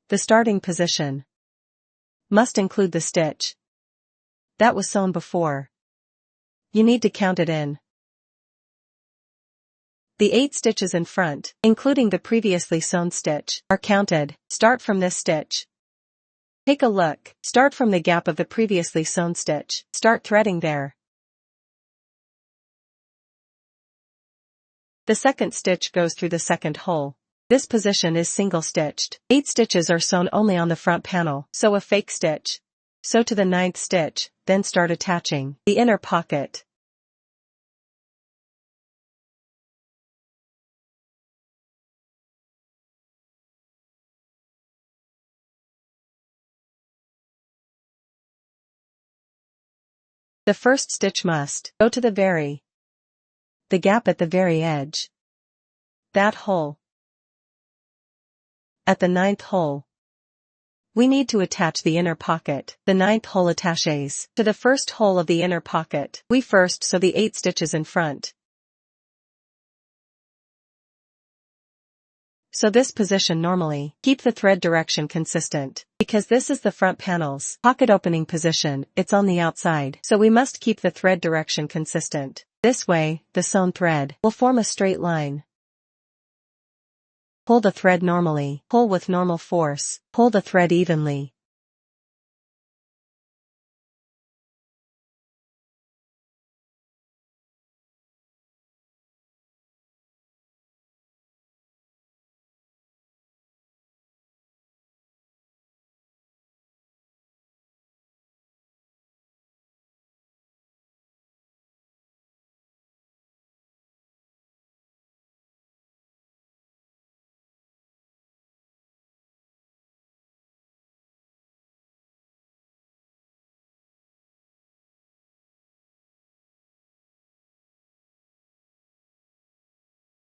A: The starting position must include the stitch that was sewn before. You need to count it in. The 8 stitches in front, including the previously sewn stitch, are counted. Start from this stitch. Take a look. Start from the gap of the previously sewn stitch. Start threading there. The second stitch goes through the second hole. This position is single stitched. 8 stitches are sewn only on the front panel, sew a fake stitch. Sew to the 9th stitch, then start attaching the inner pocket. The first stitch must go to the gap at the very edge. That hole. At the 9th hole, we need to attach the inner pocket. The 9th hole attaches to the first hole of the inner pocket. We first sew the 8 stitches in front. So this position normally. Keep the thread direction consistent, because this is the front panel's pocket opening position. It's on the outside, so we must keep the thread direction consistent. This way, the sewn thread will form a straight line. Pull the thread normally. Pull with normal force. Pull the thread evenly.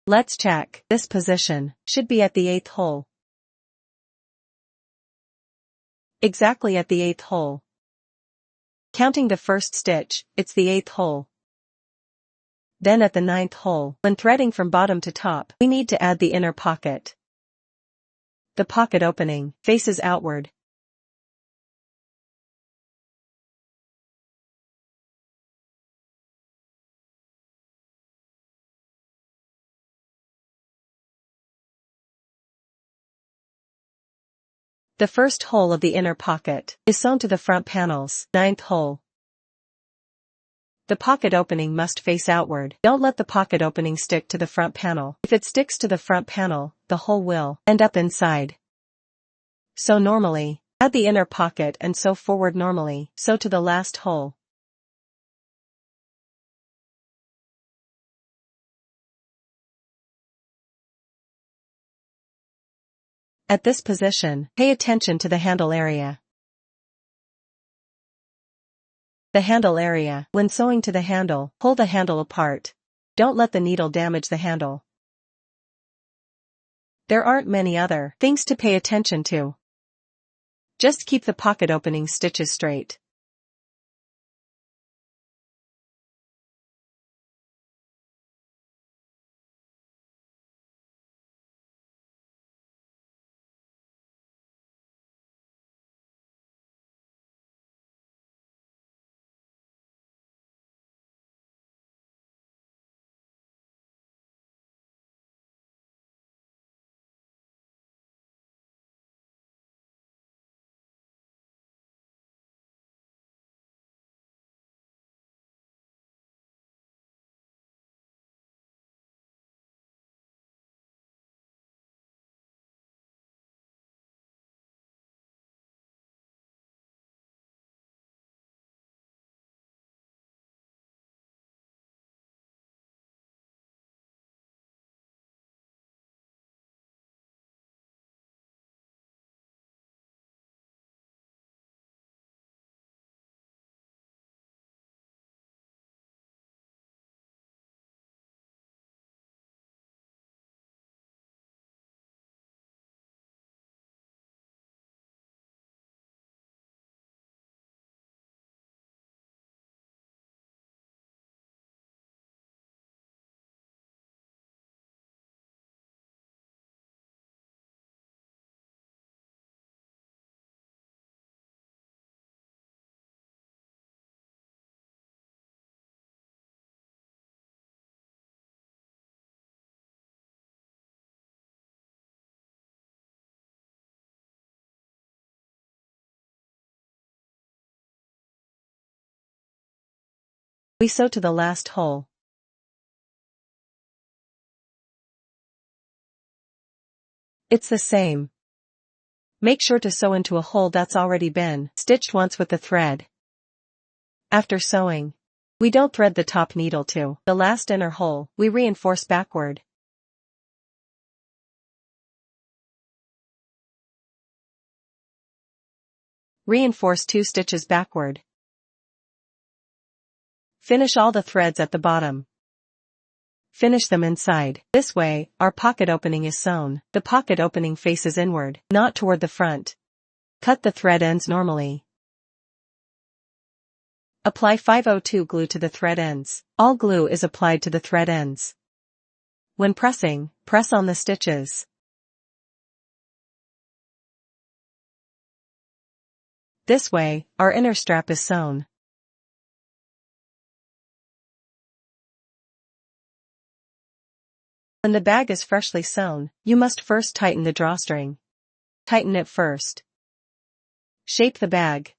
A: Let's check. This position should be at the 8th hole. Exactly at the 8th hole. Counting the first stitch, it's the 8th hole. Then at the 9th hole, when threading from bottom to top, we need to add the inner pocket. The pocket opening faces outward. The first hole of the inner pocket is sewn to the front panels, 9th hole. The pocket opening must face outward. Don't let the pocket opening stick to the front panel. If it sticks to the front panel, the hole will end up inside. Sew normally. Add the inner pocket and sew forward normally. Sew to the last hole. At this position, pay attention to the handle area. The handle area. When sewing to the handle, pull the handle apart. Don't let the needle damage the handle. There aren't many other things to pay attention to. Just keep the pocket opening stitches straight. We sew to the last hole. It's the same. Make sure to sew into a hole that's already been stitched once with the thread. After sewing, we don't thread the top needle to the last inner hole, we reinforce backward. Reinforce 2 stitches backward. Finish all the threads at the bottom. Finish them inside. This way, our pocket opening is sewn. The pocket opening faces inward, not toward the front. Cut the thread ends normally. Apply 502 glue to the thread ends. All glue is applied to the thread ends. When pressing, press on the stitches. This way, our inner strap is sewn. When the bag is freshly sewn, you must first tighten the drawstring. Tighten it first. Shape the bag.